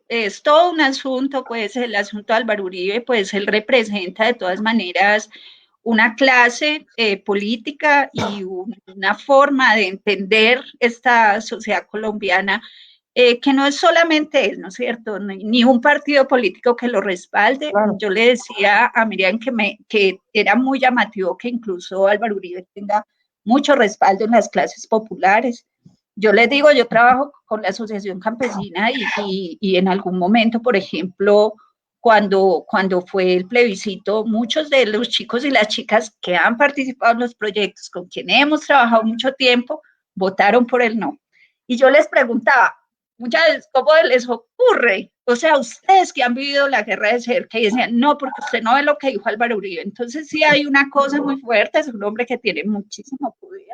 es todo un asunto, pues, el asunto de Álvaro Uribe, pues, él representa de todas maneras una clase política y una forma de entender esta sociedad colombiana, que no es solamente él, ¿no es cierto? Ni un partido político que lo respalde. Claro. Yo le decía a Miriam que era muy llamativo que incluso Álvaro Uribe tenga mucho respaldo en las clases populares. Yo les digo, yo trabajo con la Asociación Campesina y en algún momento, por ejemplo, cuando fue el plebiscito, muchos de los chicos y las chicas que han participado en los proyectos con quienes hemos trabajado mucho tiempo, votaron por el no. Y yo les preguntaba, muchas veces, ¿cómo les ocurre? O sea, ustedes que han vivido la guerra de cerca y decían, no, porque usted no ve lo que dijo Álvaro Uribe. Entonces sí hay una cosa muy fuerte, es un hombre que tiene muchísimo poder.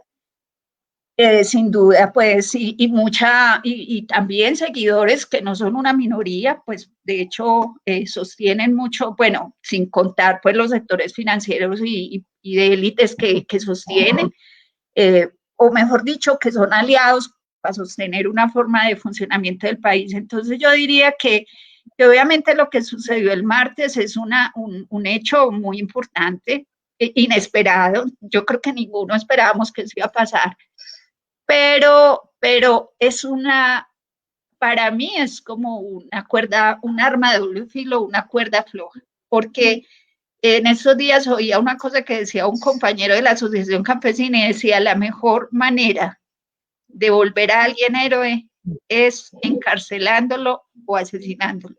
Sin duda, pues, y también seguidores que no son una minoría, pues, de hecho, sostienen mucho, bueno, sin contar, pues, los sectores financieros y de élites que sostienen, o mejor dicho, que son aliados para sostener una forma de funcionamiento del país. Entonces, yo diría que obviamente lo que sucedió el martes es un hecho muy importante, inesperado. Yo creo que ninguno esperábamos que eso iba a pasar, pero para mí es como una cuerda, un arma de doble filo, una cuerda floja, porque en esos días oía una cosa que decía un compañero de la Asociación Campesina y decía, la mejor manera de volver a alguien héroe es encarcelándolo o asesinándolo.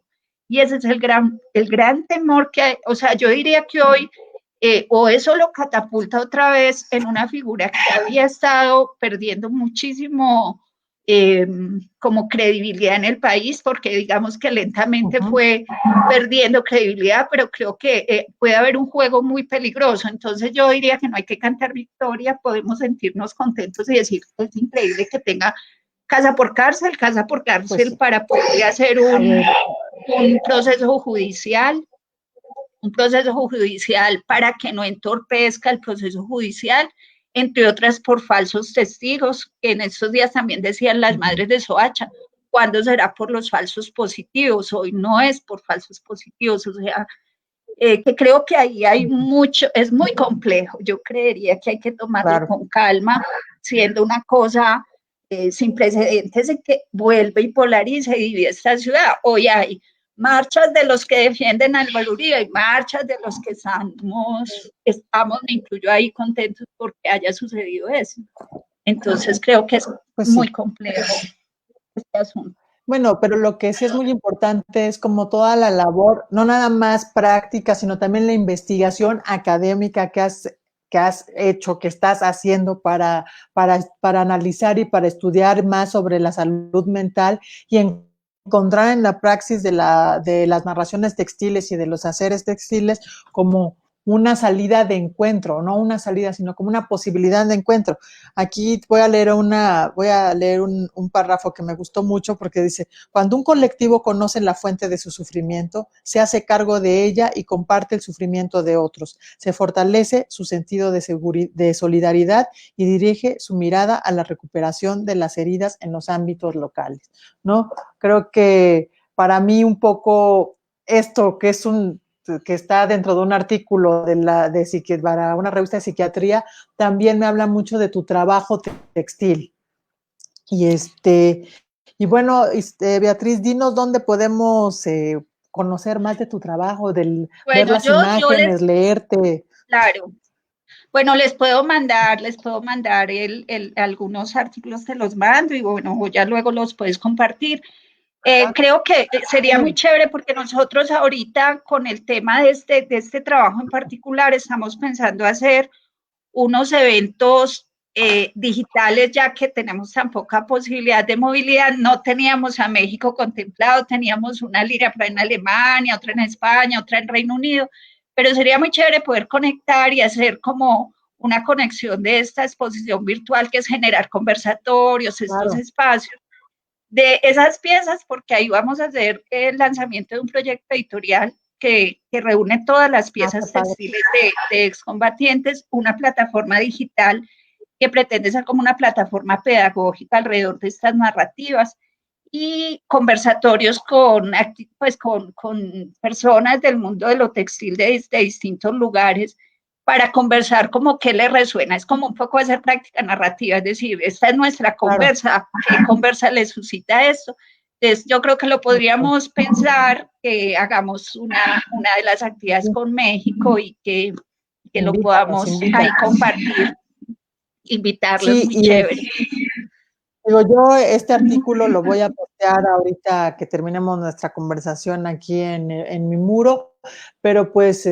Y ese es el gran temor que hay. O sea, yo diría que hoy o eso lo catapulta otra vez en una figura que había estado perdiendo muchísimo como credibilidad en el país, porque digamos que lentamente fue perdiendo credibilidad, pero creo que puede haber un juego muy peligroso. Entonces yo diría que no hay que cantar victoria, podemos sentirnos contentos y decir, es increíble que tenga casa por cárcel pues, para poder hacer un proceso judicial para que no entorpezca el proceso judicial, entre otras por falsos testigos, que en estos días también decían las madres de Soacha, ¿cuándo será por los falsos positivos? Hoy no es por falsos positivos, o sea, que creo que ahí hay mucho, es muy complejo, yo creería que hay que tomarlo con calma, siendo una cosa sin precedentes en que vuelve y polariza y divide esta ciudad. Hoy hay marchas de los que defienden a Álvaro Uribe y marchas de los que estamos, me incluyo ahí, contentos porque haya sucedido eso. Entonces creo que es muy complejo este asunto. Bueno, pero lo que sí es muy importante es como toda la labor, no nada más práctica, sino también la investigación académica que has hecho, que estás haciendo para analizar y para estudiar más sobre la salud mental y encontrar en la praxis de las narraciones textiles y de los haceres textiles como una salida de encuentro, no una salida, sino como una posibilidad de encuentro. Aquí voy a leer un párrafo que me gustó mucho porque dice, cuando un colectivo conoce la fuente de su sufrimiento, se hace cargo de ella y comparte el sufrimiento de otros, se fortalece su sentido de solidaridad y dirige su mirada a la recuperación de las heridas en los ámbitos locales, ¿no? Creo que para mí un poco esto que está dentro de un artículo para una revista de psiquiatría, también me habla mucho de tu trabajo textil. Y bueno, Beatriz, dinos dónde podemos conocer más de tu trabajo, ver las imágenes, leerte. Claro. Bueno, les puedo mandar algunos artículos, te los mando y bueno, ya luego los puedes compartir. Creo que sería muy chévere porque nosotros ahorita con el tema de este trabajo en particular estamos pensando hacer unos eventos digitales ya que tenemos tan poca posibilidad de movilidad. No teníamos a México contemplado, teníamos una lira en Alemania, otra en España, otra en Reino Unido, pero sería muy chévere poder conectar y hacer como una conexión de esta exposición virtual que es generar conversatorios, estos espacios de esas piezas, porque ahí vamos a hacer el lanzamiento de un proyecto editorial que reúne todas las piezas textiles de excombatientes, una plataforma digital que pretende ser como una plataforma pedagógica alrededor de estas narrativas y conversatorios con personas del mundo de lo textil de distintos lugares para conversar como qué le resuena, es como un poco hacer práctica narrativa, es decir, esta es nuestra conversa, ¿qué conversa le suscita esto? Entonces, yo creo que lo podríamos pensar que hagamos una de las actividades con México y que lo podamos ahí compartir, invitarlos, sí, muy chévere. Digo, yo este artículo lo voy a postear ahorita que terminemos nuestra conversación aquí en mi muro, pero pues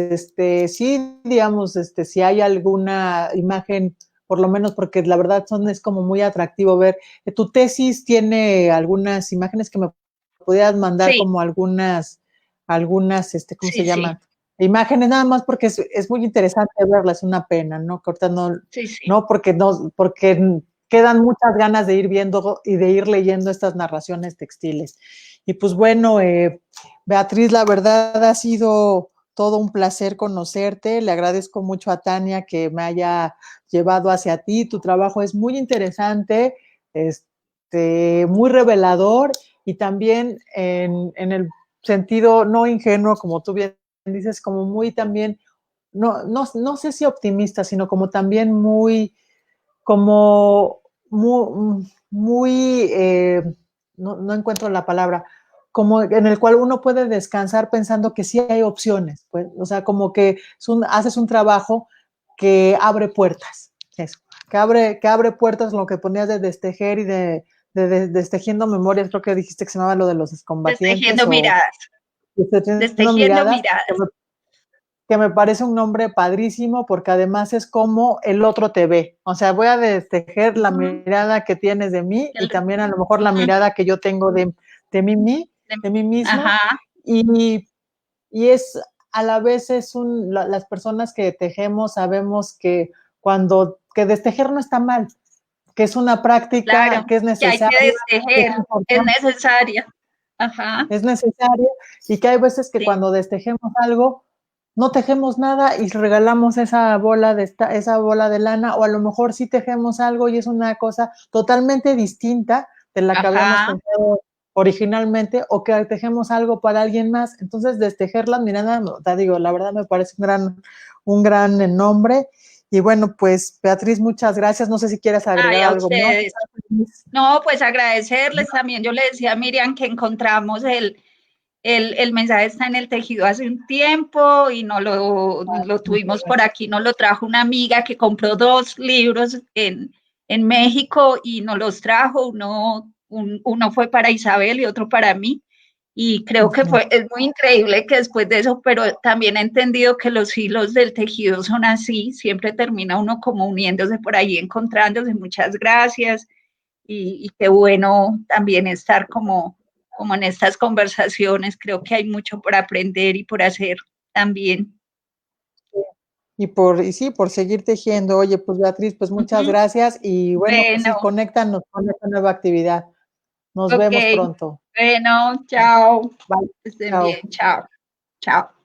sí, digamos, si hay alguna imagen por lo menos porque la verdad es como muy atractivo ver. Tu tesis tiene algunas imágenes que me pudieras mandar, Sí, como algunas, ¿cómo se sí, sí, llaman? Imágenes, nada más porque es muy interesante verlas, es una pena, ¿no? Cortando, sí, sí. no, porque quedan muchas ganas de ir viendo y de ir leyendo estas narraciones textiles. Y pues bueno, Beatriz, la verdad ha sido todo un placer conocerte. Le agradezco mucho a Tania que me haya llevado hacia ti. Tu trabajo es muy interesante, muy revelador y también en el sentido no ingenuo, como tú bien dices, como muy también, no sé si optimista, sino como también como muy no encuentro la palabra, como en el cual uno puede descansar pensando que sí hay opciones, pues, o sea, como que haces un trabajo que abre puertas, eso, que abre puertas, lo que ponías de destejer y de destejiendo memorias, creo que dijiste que se llamaba lo de los excombatientes Destejiendo o miradas, destejiendo destejiendo miradas, miradas. que me parece un nombre padrísimo porque además es como el otro te ve. O sea, voy a destejer la mirada que tienes de mí y también a lo mejor la mirada que yo tengo de mí mismo. Ajá, Y, y es a la vez las personas que tejemos sabemos que que destejer no está mal, que es una práctica claro, que es que hay que necesaria, que es destejer, es importante, necesaria. Ajá, es necesaria y que hay veces que sí, cuando destejemos algo no tejemos nada y regalamos esa esa bola de lana, o a lo mejor sí tejemos algo y es una cosa totalmente distinta de la que habíamos ajá. pensado originalmente, o que tejemos algo para alguien más. Entonces, destejer las miradas, te digo, la verdad me parece un gran nombre. Y bueno, pues Beatriz, muchas gracias. No sé si quieres agregar Ay, a algo más. ustedes. No, pues agradecerles también. Yo le decía a Miriam que encontramos el mensaje está en el tejido hace un tiempo y no lo tuvimos por aquí, nos lo trajo una amiga que compró 2 libros en México y nos los trajo, uno fue para Isabel y otro para mí. Y creo que es muy increíble que después de eso, pero también he entendido que los hilos del tejido son así, siempre termina uno como uniéndose por ahí, encontrándose. Muchas gracias y qué bueno también estar como en estas conversaciones. Creo que hay mucho por aprender y por hacer también. Y sí, por seguir tejiendo. Oye, pues Beatriz, pues muchas Ujú. gracias y bueno, pues sí, Bueno, conéctanos con esta nueva actividad. Nos ok. vemos pronto. Bueno, chao. Bye. Estén Chao. bien. Chao. Chao.